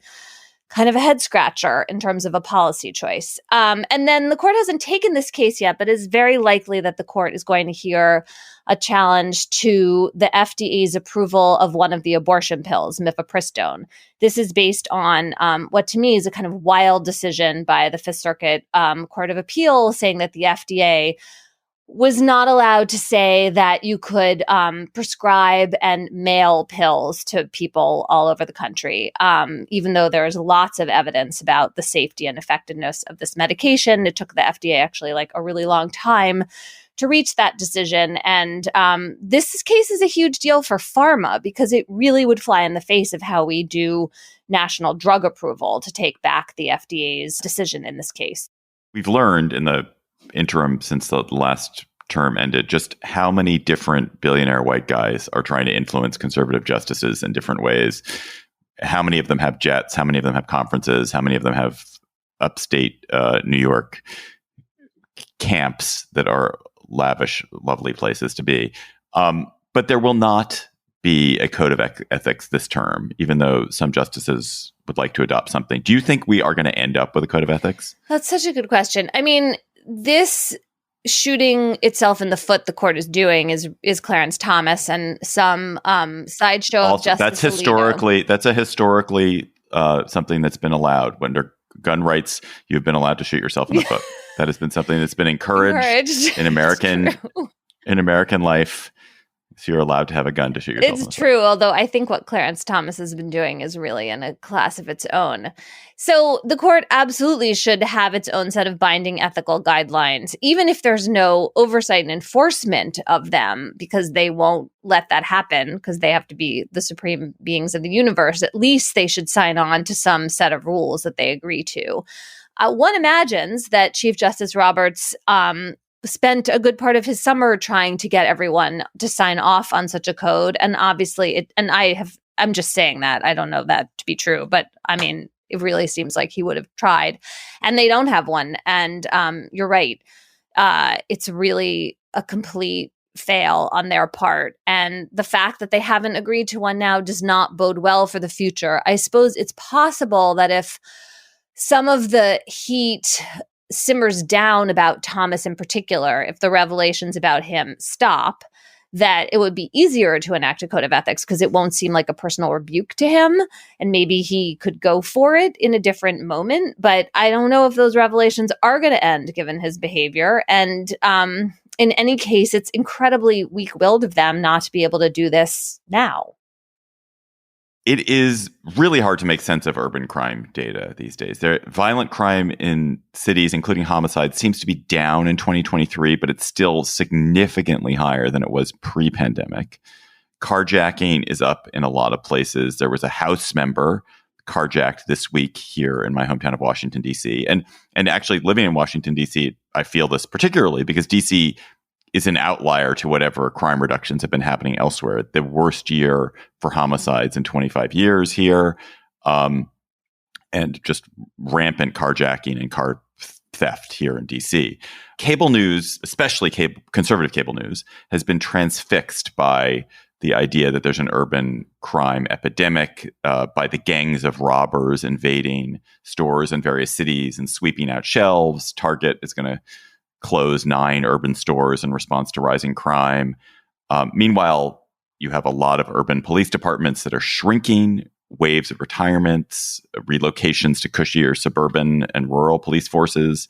kind of a head scratcher in terms of a policy choice. And then the court hasn't taken this case yet, but it's very likely that the court is going to hear a challenge to the FDA's approval of one of the abortion pills, mifepristone. This is based on what to me is a kind of wild decision by the Fifth Circuit Court of Appeal saying that the FDA was not allowed to say that you could prescribe and mail pills to people all over the country, even though there's lots of evidence about the safety and effectiveness of this medication. It took the FDA actually a really long time to reach that decision. And this case is a huge deal for pharma because it really would fly in the face of how we do national drug approval to take back the FDA's decision in this case. We've learned in the interim since the last term ended just how many different billionaire white guys are trying to influence conservative justices in different ways. How many of them have jets? How many of them have conferences? How many of them have upstate New York camps that are lavish, lovely places to be? But there will not be a code of ethics this term, even though some justices would like to adopt something. Do you think we are going to end up with a code of ethics? That's such a good question. I mean, this shooting itself in the foot the court is doing is Clarence Thomas and some sideshow of Justice That's historically something that's been allowed. Under gun rights, you've been allowed to shoot yourself in the foot. That has been something that's been encouraged in American life. So you're allowed to have a gun to shoot yourself. It's true, although I think what Clarence Thomas has been doing is really in a class of its own. So the court absolutely should have its own set of binding ethical guidelines, even if there's no oversight and enforcement of them, because they won't let that happen because they have to be the supreme beings of the universe. At least they should sign on to some set of rules that they agree to. One imagines that Chief Justice Roberts spent a good part of his summer trying to get everyone to sign off on such a code. And obviously I'm just saying that. I don't know that to be true, but I mean, it really seems like he would have tried. And they don't have one. And you're right. It's really a complete fail on their part. And the fact that they haven't agreed to one now does not bode well for the future. I suppose it's possible that if some of the heat simmers down about Thomas in particular, if the revelations about him stop, that it would be easier to enact a code of ethics because it won't seem like a personal rebuke to him. And maybe he could go for it in a different moment. But I don't know if those revelations are going to end given his behavior. And in any case, it's incredibly weak-willed of them not to be able to do this now. It is really hard to make sense of urban crime data these days. Violent crime in cities, including homicide, seems to be down in 2023, but it's still significantly higher than it was pre-pandemic. Carjacking is up in a lot of places. There was a House member carjacked this week here in my hometown of Washington, D.C. And actually living in Washington, D.C., I feel this particularly because D.C. is an outlier to whatever crime reductions have been happening elsewhere. The worst year for homicides in 25 years here, and just rampant carjacking and car theft here in DC. Cable news, especially conservative cable news, has been transfixed by the idea that there's an urban crime epidemic, by the gangs of robbers invading stores in various cities and sweeping out shelves. Target is going to close 9 urban stores in response to rising crime. Meanwhile, you have a lot of urban police departments that are shrinking, waves of retirements, relocations to cushier suburban and rural police forces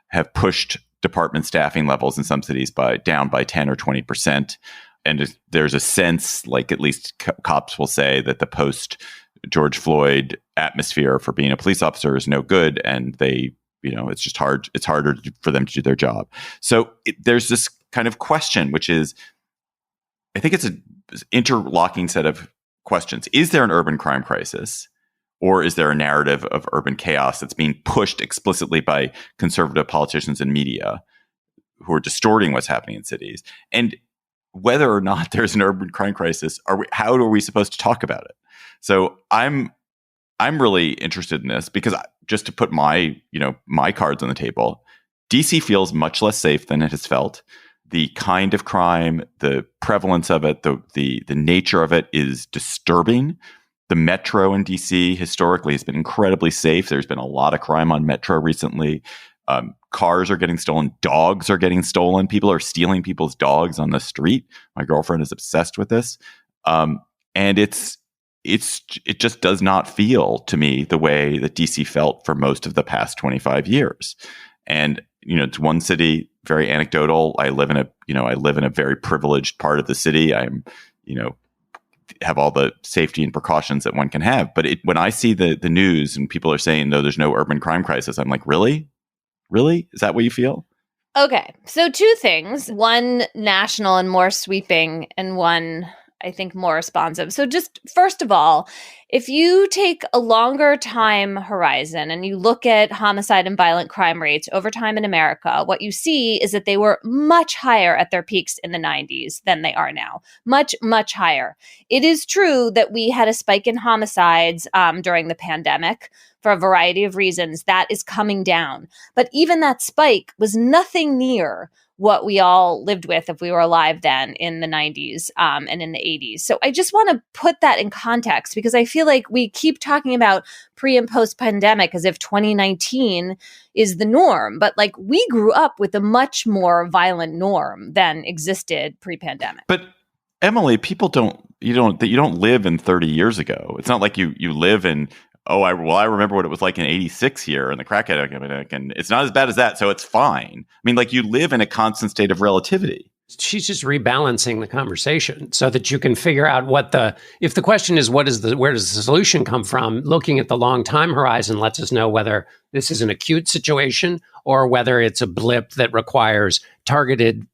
have pushed department staffing levels in some cities down by 10 or 20%. And there's a sense, like at least cops will say, that the post-George Floyd atmosphere for being a police officer is no good, and it's just hard. It's harder for them to do their job. So there's this kind of question, which is, I think it's an interlocking set of questions. Is there an urban crime crisis, or is there a narrative of urban chaos that's being pushed explicitly by conservative politicians and media who are distorting what's happening in cities? And whether or not there's an urban crime crisis, how are we supposed to talk about it? So I'm really interested in this because just to put my cards on the table, DC feels much less safe than it has felt. The kind of crime, the prevalence of it, the nature of it is disturbing. The metro in DC historically has been incredibly safe. There's been a lot of crime on metro recently. Cars are getting stolen. Dogs are getting stolen. People are stealing people's dogs on the street. My girlfriend is obsessed with this. And it just does not feel to me the way that DC felt for most of the past 25 years. And, it's one city, very anecdotal. I live in a very privileged part of the city. I'm, have all the safety and precautions that one can have. But when I see the news and people are saying, no, there's no urban crime crisis, I'm like, really? Really? Is that what you feel? Okay. So 2 things, one national and more sweeping, and one, I think, more responsive. So just first of all, if you take a longer time horizon and you look at homicide and violent crime rates over time in America, what you see is that they were much higher at their peaks in the 90s than they are now. Much, much higher. It is true that we had a spike in homicides during the pandemic for a variety of reasons. That is coming down. But even that spike was nothing near what we all lived with if we were alive then in the 90s and in the 80s. So I just want to put that in context because I feel like we keep talking about pre and post pandemic as if 2019 is the norm. But like we grew up with a much more violent norm than existed pre-pandemic. But Emily, people you don't live in 30 years ago. It's not like you live in, I remember what it was like in 86 here in the crack epidemic, and it's not as bad as that, so it's fine. I mean, like you live in a constant state of relativity. She's just rebalancing the conversation so that you can figure out if the question is where does the solution come from, looking at the long time horizon lets us know whether this is an acute situation or whether it's a blip that requires targeted,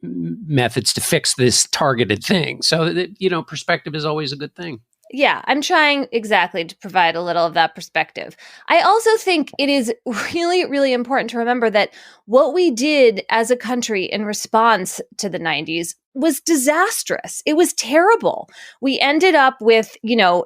methods to fix this targeted thing. So that, perspective is always a good thing. Yeah, I'm trying exactly to provide a little of that perspective. I also think it is really, really important to remember that what we did as a country in response to the 90s was disastrous. It was terrible. We ended up with,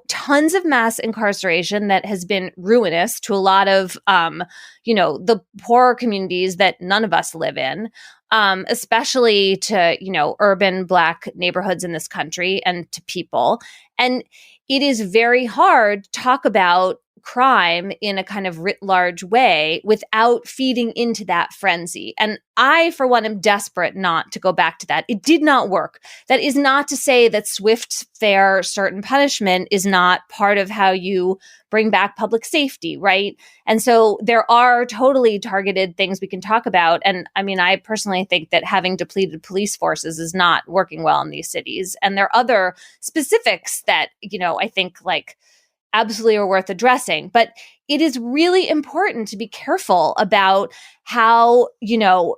tons of mass incarceration that has been ruinous to a lot of, the poorer communities that none of us live in, especially to, urban Black neighborhoods in this country and to people. And it is very hard to talk about crime in a kind of writ large way without feeding into that frenzy. And I, for one, am desperate not to go back to that. It did not work. That is not to say that swift, fair, certain punishment is not part of how you bring back public safety, right? And so there are totally targeted things we can talk about. And I mean, I personally think that having depleted police forces is not working well in these cities. And there are other specifics that, I think absolutely are worth addressing. But it is really important to be careful about how,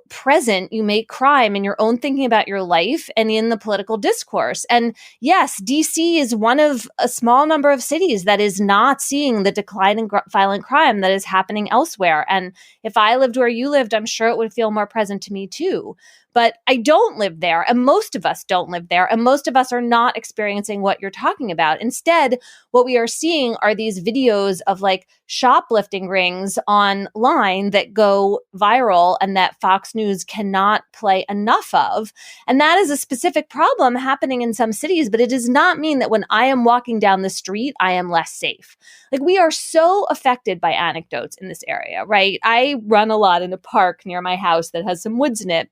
present you make crime in your own thinking about your life and in the political discourse. And yes, DC is one of a small number of cities that is not seeing the decline in violent crime that is happening elsewhere. And if I lived where you lived, I'm sure it would feel more present to me too. But I don't live there, and most of us don't live there, and most of us are not experiencing what you're talking about. Instead, what we are seeing are these videos of shoplifting rings online that go viral and that Fox News cannot play enough of. And that is a specific problem happening in some cities, but it does not mean that when I am walking down the street, I am less safe. We are so affected by anecdotes in this area, right? I run a lot in a park near my house that has some woods in it.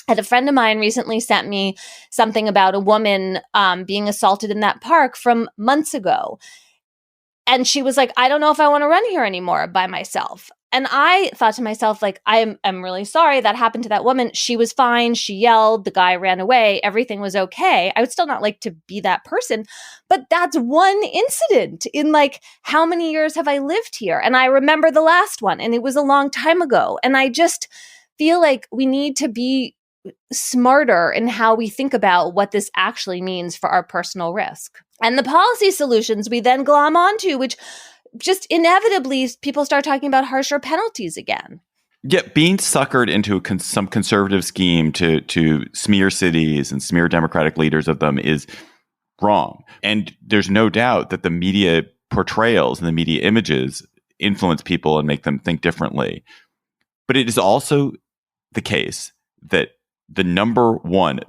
And a friend of mine recently sent me something about a woman being assaulted in that park from months ago. And she was like, I don't know if I want to run here anymore by myself. And I thought to myself, I'm really sorry that happened to that woman. She was fine. She yelled. The guy ran away. Everything was okay. I would still not like to be that person. But that's one incident in how many years have I lived here? And I remember the last one, and it was a long time ago. And I just feel like we need to be smarter in how we think about what this actually means for our personal risk. And the policy solutions we then glom onto, which just inevitably people start talking about harsher penalties again. Yeah, being suckered into some conservative scheme to smear cities and smear Democratic leaders of them is wrong. And there's no doubt that the media portrayals and the media images influence people and make them think differently. But it is also the case that the number one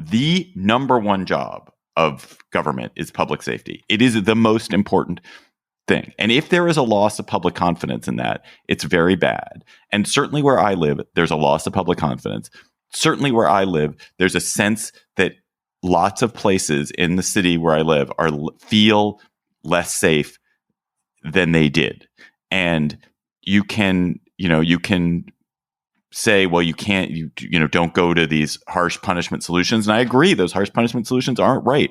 job of government is public safety. It is the most important thing. And if there is a loss of public confidence in that, it's very bad. And certainly where I live, there's a loss of public confidence. Certainly where I live, there's a sense that lots of places in the city where I live feel less safe than they did. And you can say, well, you can't, don't go to these harsh punishment solutions. And I agree, those harsh punishment solutions aren't right.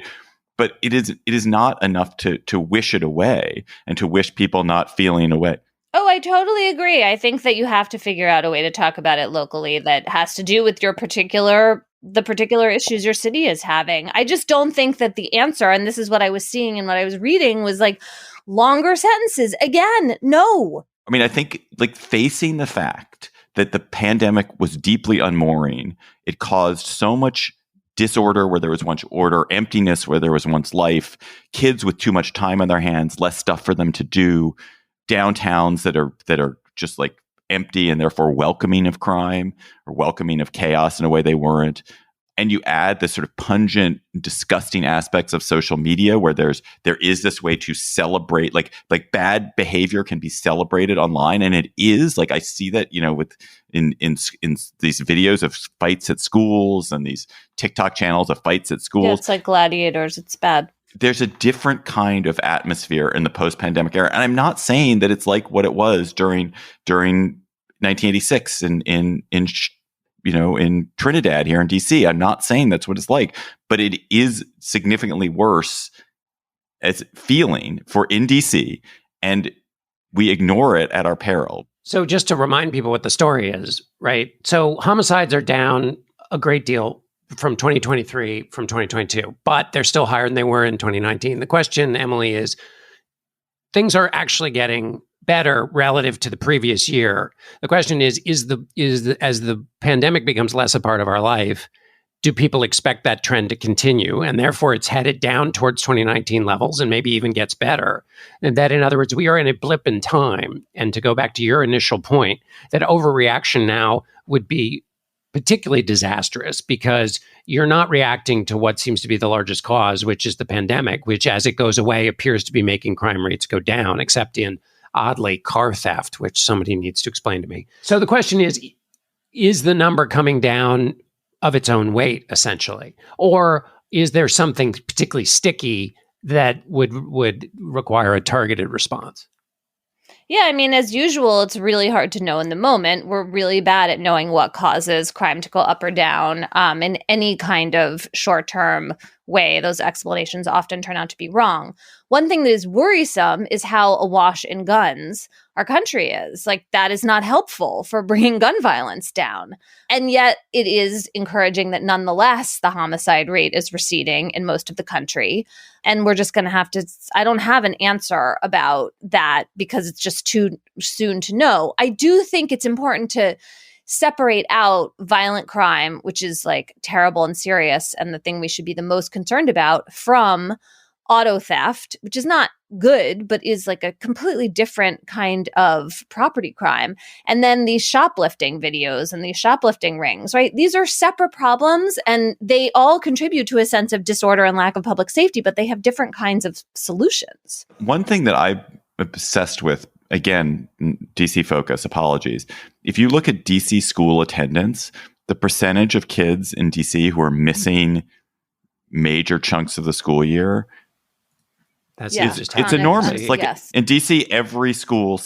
But it is not enough to wish it away and to wish people not feeling away. Oh, I totally agree. I think that you have to figure out a way to talk about it locally that has to do with the particular issues your city is having. I just don't think that the answer, and this is what I was seeing and what I was reading, was longer sentences. Again, no. I mean, I think facing the fact that the pandemic was deeply unmooring. It caused so much disorder where there was once order, emptiness where there was once life, kids with too much time on their hands, less stuff for them to do, downtowns that are just empty and therefore welcoming of crime or welcoming of chaos in a way they weren't. And you add the sort of pungent, disgusting aspects of social media where there is this way to celebrate, like bad behavior can be celebrated online, and it is. I see that, with in these videos of fights at schools and these TikTok channels of fights at schools. Yeah, it's like gladiators. It's bad. There's a different kind of atmosphere in the post-pandemic era, and I'm not saying that it's like what it was during 1986 in Trinidad here in DC. I'm not saying that's what it's like, but it is significantly worse as feeling in DC, and we ignore it at our peril. So just to remind people what the story is, right? So homicides are down a great deal from 2023, from 2022, but they're still higher than they were in 2019. The question, Emily, is things are actually getting better relative to the previous year. The question is as the pandemic becomes less a part of our life, do people expect that trend to continue? And therefore, it's headed down towards 2019 levels and maybe even gets better. And that, in other words, we are in a blip in time. And to go back to your initial point, that overreaction now would be particularly disastrous because you're not reacting to what seems to be the largest cause, which is the pandemic, which as it goes away appears to be making crime rates go down, except in, oddly, car theft, which somebody needs to explain to me. So the question is the number coming down of its own weight, essentially? Or is there something particularly sticky that would require a targeted response? Yeah, I mean, as usual, it's really hard to know in the moment. We're really bad at knowing what causes crime to go up or down in any kind of short-term way. Those explanations often turn out to be wrong. One thing that is worrisome is how awash in guns our country is. Like, that is not helpful for bringing gun violence down. And yet it is encouraging that nonetheless, the homicide rate is receding in most of the country. And we're just going to have to, I don't have an answer about that because it's just too soon to know. I do think it's important to separate out violent crime, which is like terrible and serious and the thing we should be the most concerned about, from auto theft, which is not good, but is like a completely different kind of property crime. And then these shoplifting videos and these shoplifting rings, right? These are separate problems and they all contribute to a sense of disorder and lack of public safety, but they have different kinds of solutions. One thing that I'm obsessed with, again, DC focus, apologies. If you look at DC school attendance, the percentage of kids in DC who are missing major chunks of the school year, it's enormous. Like in DC, every school,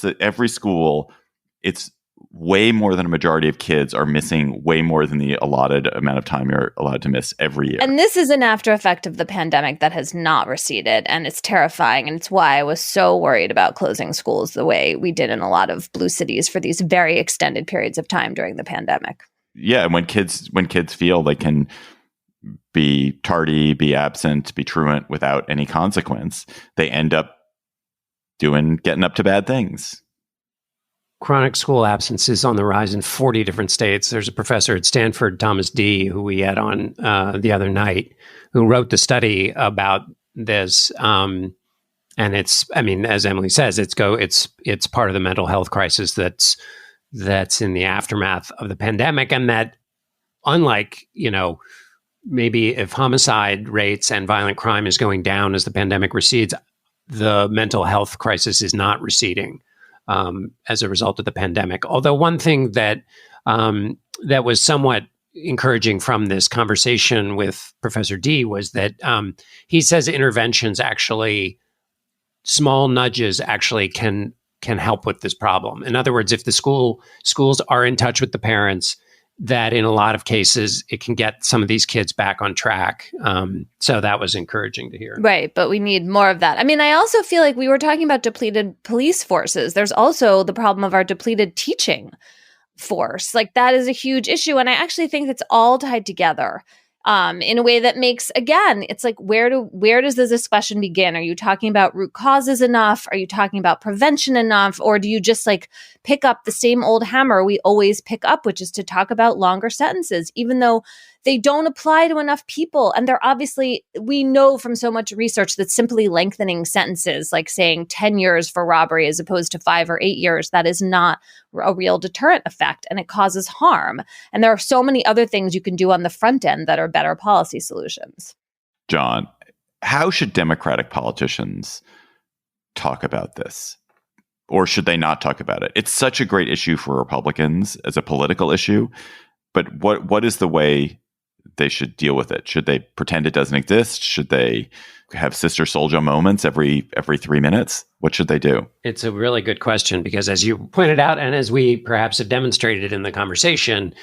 it's way more than a majority of kids are missing way more than the allotted amount of time you're allowed to miss every year. And this is an after effect of the pandemic that has not receded, and it's terrifying. And it's why I was so worried about closing schools the way we did in a lot of blue cities for these very extended periods of time during the pandemic. Yeah, and when kids feel they can be tardy, be absent, be truant without any consequence, they end up getting up to bad things. Chronic school absence is on the rise in 40 different states. There's a professor at Stanford, Thomas D., who we had on the other night, who wrote the study about this. And it's, I mean, as Emily says, it's part of the mental health crisis that's in the aftermath of the pandemic, and that unlike, maybe if homicide rates and violent crime is going down as the pandemic recedes, the mental health crisis is not receding as a result of the pandemic. Although one thing that was somewhat encouraging from this conversation with Professor D was that he says interventions actually, small nudges actually can help with this problem. In other words, if the schools are in touch with the parents, that in a lot of cases, it can get some of these kids back on track. So that was encouraging to hear. Right. But we need more of that. I mean, I also feel like we were talking about depleted police forces. There's also the problem of our depleted teaching force. Like, that is a huge issue. And I actually think it's all tied together in a way that makes, again, it's like, where does this discussion begin? Are you talking about root causes enough? Are you talking about prevention enough? Or do you just like pick up the same old hammer we always pick up, which is to talk about longer sentences, even though they don't apply to enough people? And they're obviously, we know from so much research that simply lengthening sentences, like saying 10 years for robbery as opposed to 5 or 8 years, that is not a real deterrent effect, and it causes harm. And there are so many other things you can do on the front end that are better policy solutions. John, how should Democratic politicians talk about this? Or should they not talk about it? It's such a great issue for Republicans as a political issue, but what is the way they should deal with it? Should they pretend it doesn't exist? Should they have Sister Souljah moments every 3 minutes? What should they do? It's a really good question because, as you pointed out, and as we perhaps have demonstrated in the conversation,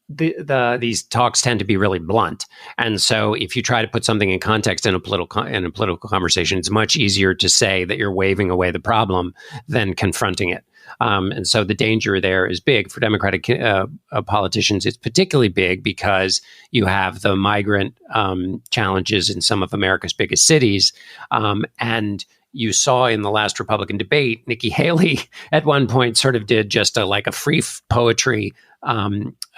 these talks tend to be really blunt. And so, if you try to put something in context in a political conversation, it's much easier to say that you're waving away the problem than confronting it. And so the danger there is big for Democratic politicians. It's particularly big because you have the migrant challenges in some of America's biggest cities. And you saw in the last Republican debate, Nikki Haley at one point sort of did just a free poetry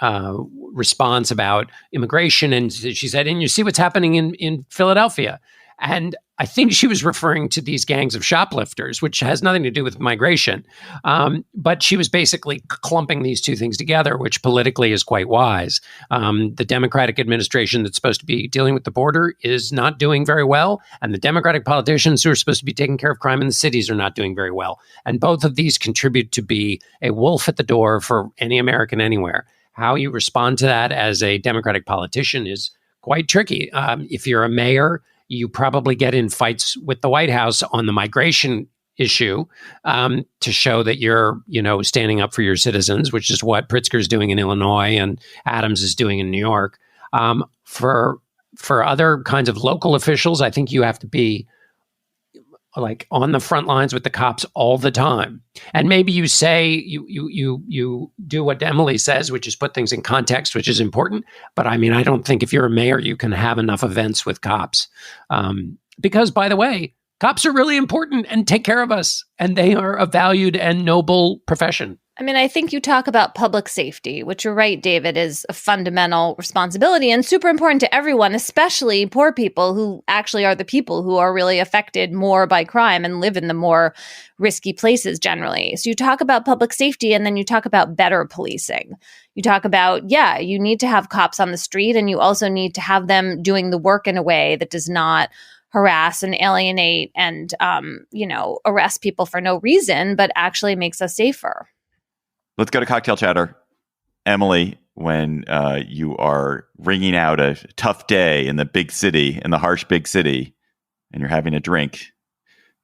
response about immigration. And she said, and you see what's happening in Philadelphia. And I think she was referring to these gangs of shoplifters, which has nothing to do with migration. But she was basically clumping these two things together, which politically is quite wise. The Democratic administration that's supposed to be dealing with the border is not doing very well. And the Democratic politicians who are supposed to be taking care of crime in the cities are not doing very well. And both of these contribute to be a wolf at the door for any American anywhere. How you respond to that as a Democratic politician is quite tricky. If you're a mayor, you probably get in fights with the White House on the migration issue to show that you're, standing up for your citizens, which is what Pritzker's doing in Illinois and Adams is doing in New York. For other kinds of local officials, I think you have to be like on the front lines with the cops all the time. And maybe you say you do what Emily says, which is put things in context, which is important. But I mean, I don't think if you're a mayor, you can have enough events with cops. Because, by the way, cops are really important and take care of us. And they are a valued and noble profession. I mean, I think you talk about public safety, which you're right, David, is a fundamental responsibility and super important to everyone, especially poor people who actually are the people who are really affected more by crime and live in the more risky places generally. So you talk about public safety and then you talk about better policing. You talk about, you need to have cops on the street and you also need to have them doing the work in a way that does not harass and alienate and, arrest people for no reason, but actually makes us safer. Let's go to cocktail chatter. Emily, when you are ringing out a tough day in the big city, in the harsh big city, and you're having a drink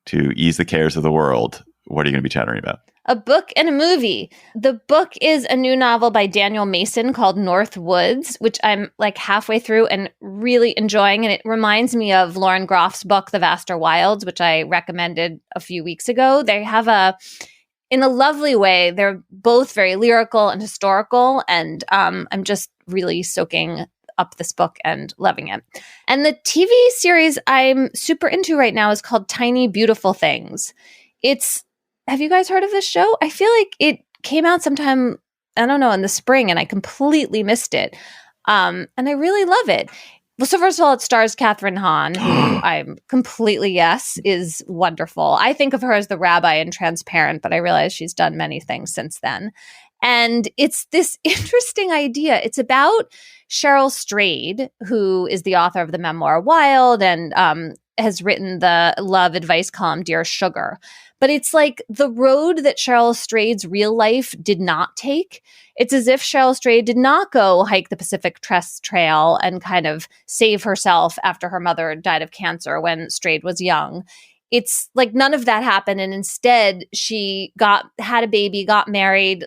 to ease the cares of the world, what are you going to be chattering about? A book and a movie. The book is a new novel by Daniel Mason called North Woods, which I'm like halfway through and really enjoying. And it reminds me of Lauren Groff's book, The Vaster Wilds, which I recommended a few weeks ago. They have in a lovely way, they're both very lyrical and historical, and I'm just really soaking up this book and loving it. And the TV series I'm super into right now is called Tiny Beautiful Things. Have you guys heard of this show? I feel like it came out sometime, I don't know, in the spring, and I completely missed it. And I really love it. Well, so first of all, it stars Kathryn Hahn, who I'm completely, is wonderful. I think of her as the rabbi in Transparent, but I realize she's done many things since then. And it's this interesting idea. It's about Cheryl Strayed, who is the author of the memoir Wild and has written the love advice column Dear Sugar. But it's like the road that Cheryl Strayed's real life did not take. It's as if Cheryl Strayed did not go hike the Pacific Crest Trail and kind of save herself after her mother died of cancer when Strayed was young. It's like none of that happened. And instead, she had a baby, got married,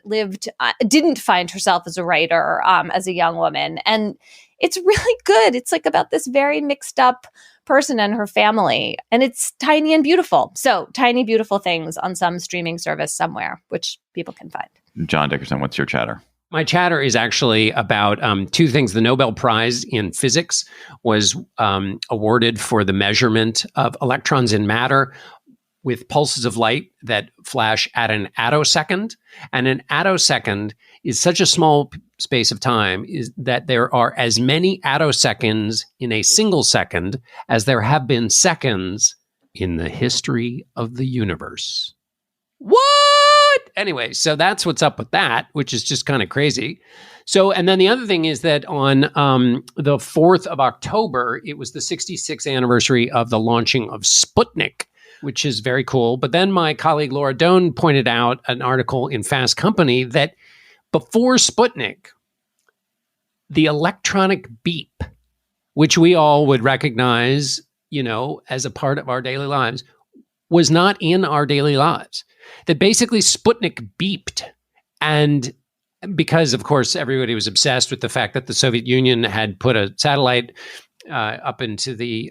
didn't find herself as a writer as a young woman. And it's really good. It's like about this very mixed up person and her family. And it's tiny and beautiful. So Tiny Beautiful Things on some streaming service somewhere, which people can find. John Dickerson, what's your chatter? My chatter is actually about two things. The Nobel Prize in Physics was awarded for the measurement of electrons in matter with pulses of light that flash at an attosecond. And an attosecond is such a small space of time is that there are as many attoseconds in a single second as there have been seconds in the history of the universe. What? Anyway, so that's what's up with that, which is just kind of crazy. So, and then the other thing is that on the 4th of October, it was the 66th anniversary of the launching of Sputnik, which is very cool. But then my colleague Laura Doan pointed out an article in Fast Company that before Sputnik, the electronic beep, which we all would recognize, as a part of our daily lives, was not in our daily lives. That basically Sputnik beeped. And because, of course, everybody was obsessed with the fact that the Soviet Union had put a satellite up into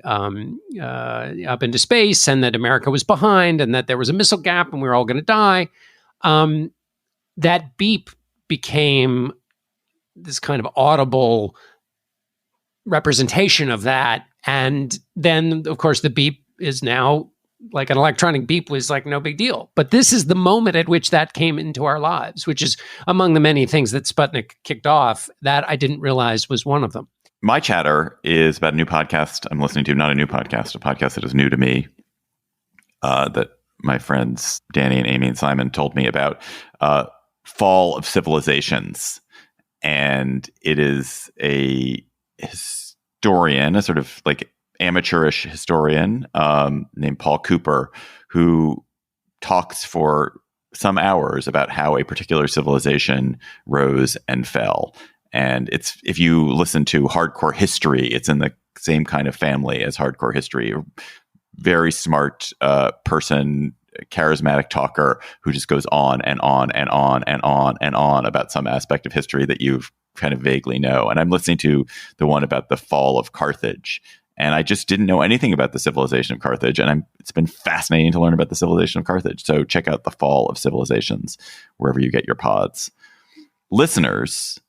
space, and that America was behind, and that there was a missile gap, and we were all going to die. That beep became this kind of audible representation of that, and then, of course, the beep is now like an electronic beep was like no big deal. But this is the moment at which that came into our lives, which is among the many things that Sputnik kicked off that I didn't realize was one of them. My chatter is about a new podcast I'm listening to, not a new podcast, a podcast that is new to me, that my friends Danny and Amy and Simon told me about, Fall of Civilizations. And it is a historian, a sort of like amateurish historian named Paul Cooper, who talks for some hours about how a particular civilization rose and fell. And it's, if you listen to Hardcore History, it's in the same kind of family as Hardcore History. Very smart person, charismatic talker who just goes on and on and on and on and on about some aspect of history that you kind of vaguely know. And I'm listening to the one about the fall of Carthage. And I just didn't know anything about the civilization of Carthage. And it's been fascinating to learn about the civilization of Carthage. So check out the Fall of Civilizations wherever you get your pods. Listeners,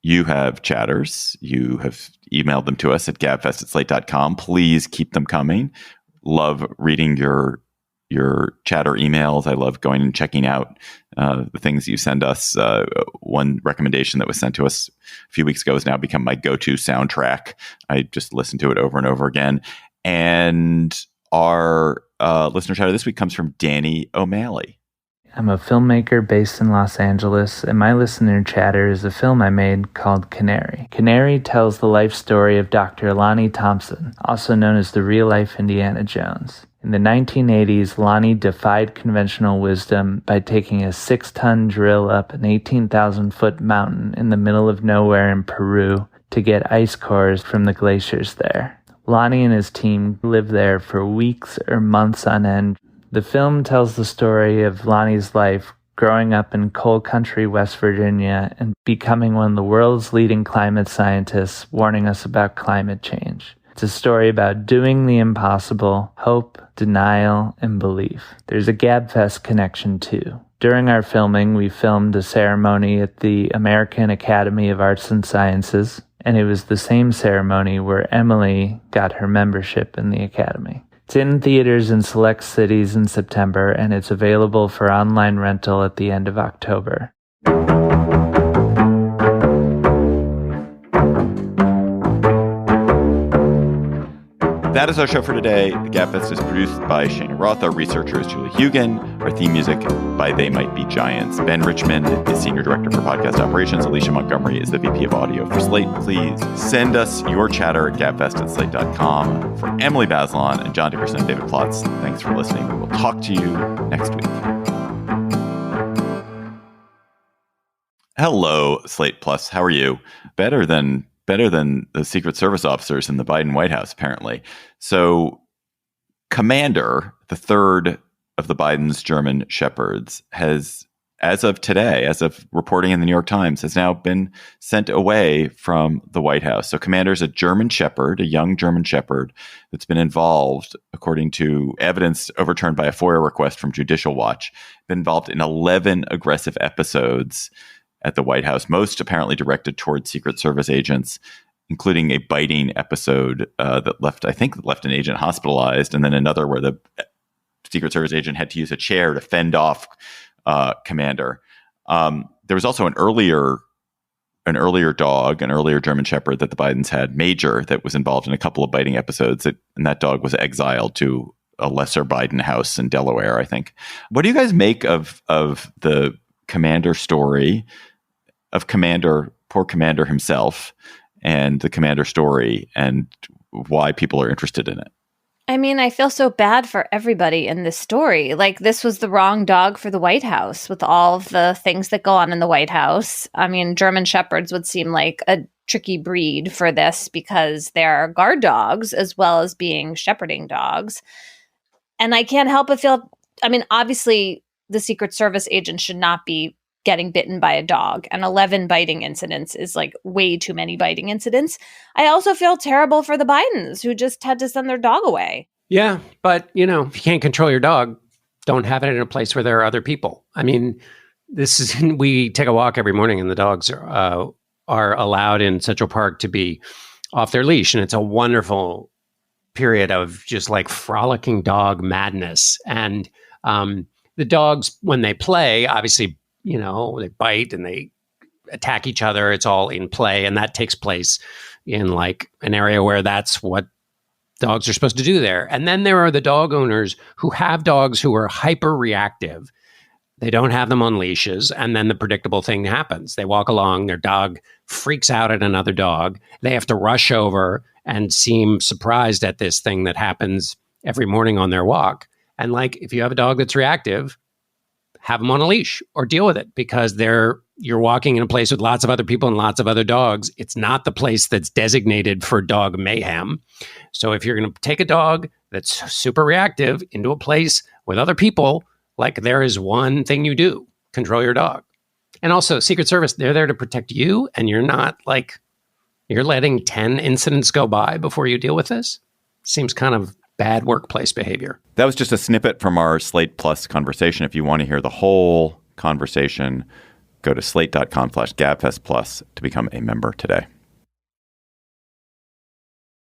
you have chatters. You have emailed them to us at gabfest@slate.com. Please keep them coming. Love reading your chatter emails. I love going and checking out the things you send us. One recommendation that was sent to us a few weeks ago has now become my go-to soundtrack. I just listen to it over and over again. And our listener chatter this week comes from Danny O'Malley. I'm a filmmaker based in Los Angeles, and my listener chatter is a film I made called Canary. Canary tells the life story of Dr. Lonnie Thompson, also known as the real-life Indiana Jones. In the 1980s, Lonnie defied conventional wisdom by taking a 6-ton drill up an 18,000-foot mountain in the middle of nowhere in Peru to get ice cores from the glaciers there. Lonnie and his team lived there for weeks or months on end. The film tells the story of Lonnie's life growing up in coal country West Virginia and becoming one of the world's leading climate scientists, warning us about climate change. It's a story about doing the impossible, hope, denial, and belief. There's a Gabfest connection too. During our filming, we filmed a ceremony at the American Academy of Arts and Sciences, and it was the same ceremony where Emily got her membership in the Academy. It's in theaters in select cities in September, and it's available for online rental at the end of October. That is our show for today. The Gabfest is produced by Shana Roth. Our researcher is Julie Hugan. Our theme music by They Might Be Giants. Ben Richmond is Senior Director for Podcast Operations. Alicia Montgomery is the VP of Audio for Slate. Please send us your chatter at gabfest@slate.com. For Emily Bazelon and John Dickerson and David Plotz, thanks for listening. We will talk to you next week. Hello, Slate Plus. How are you? Better than the Secret Service officers in the Biden White House, apparently. So Commander, the third of the Biden's German Shepherds, has, as of today, as of reporting in the New York Times, has now been sent away from the White House. So Commander is a German Shepherd, a young German Shepherd that's been involved, according to evidence overturned by a FOIA request from Judicial Watch, been involved in 11 aggressive episodes at the White House, most apparently directed towards Secret Service agents, including a biting episode that left an agent hospitalized, and then another where the Secret Service agent had to use a chair to fend off Commander. There was also an earlier dog, an earlier German Shepherd that the Bidens had, Major, that was involved in a couple of biting episodes, and that dog was exiled to a lesser Biden house in Delaware, I think. What do you guys make of the Commander story, of poor Commander himself, and the Commander story, and why people are interested in it? I mean, I feel so bad for everybody in this story. Like, this was the wrong dog for the White House with all of the things that go on in the White House. I mean, German Shepherds would seem like a tricky breed for this because they're guard dogs as well as being shepherding dogs. And I can't help but feel, I mean, obviously the Secret Service agent should not be getting bitten by a dog, and 11 biting incidents is like way too many biting incidents. I also feel terrible for the Bidens who just had to send their dog away. Yeah, but if you can't control your dog, don't have it in a place where there are other people. I mean, we take a walk every morning, and the dogs are allowed in Central Park to be off their leash, and it's a wonderful period of just like frolicking dog madness. And the dogs, when they play, obviously, they bite and they attack each other. It's all in play. And that takes place in like an area where that's what dogs are supposed to do there. And then there are the dog owners who have dogs who are hyper reactive. They don't have them on leashes. And then the predictable thing happens. They walk along, their dog freaks out at another dog. They have to rush over and seem surprised at this thing that happens every morning on their walk. And like, if you have a dog that's reactive, have them on a leash or deal with it, because you're walking in a place with lots of other people and lots of other dogs. It's not the place that's designated for dog mayhem. So if you're going to take a dog that's super reactive into a place with other people, like, there is one thing you do: control your dog. And also, Secret Service, they're there to protect you, and you're not like, you're letting 10 incidents go by before you deal with this. Seems kind of bad workplace behavior. That was just a snippet from our Slate Plus conversation. If you want to hear the whole conversation, go to slate.com/Gabfest Plus to become a member today.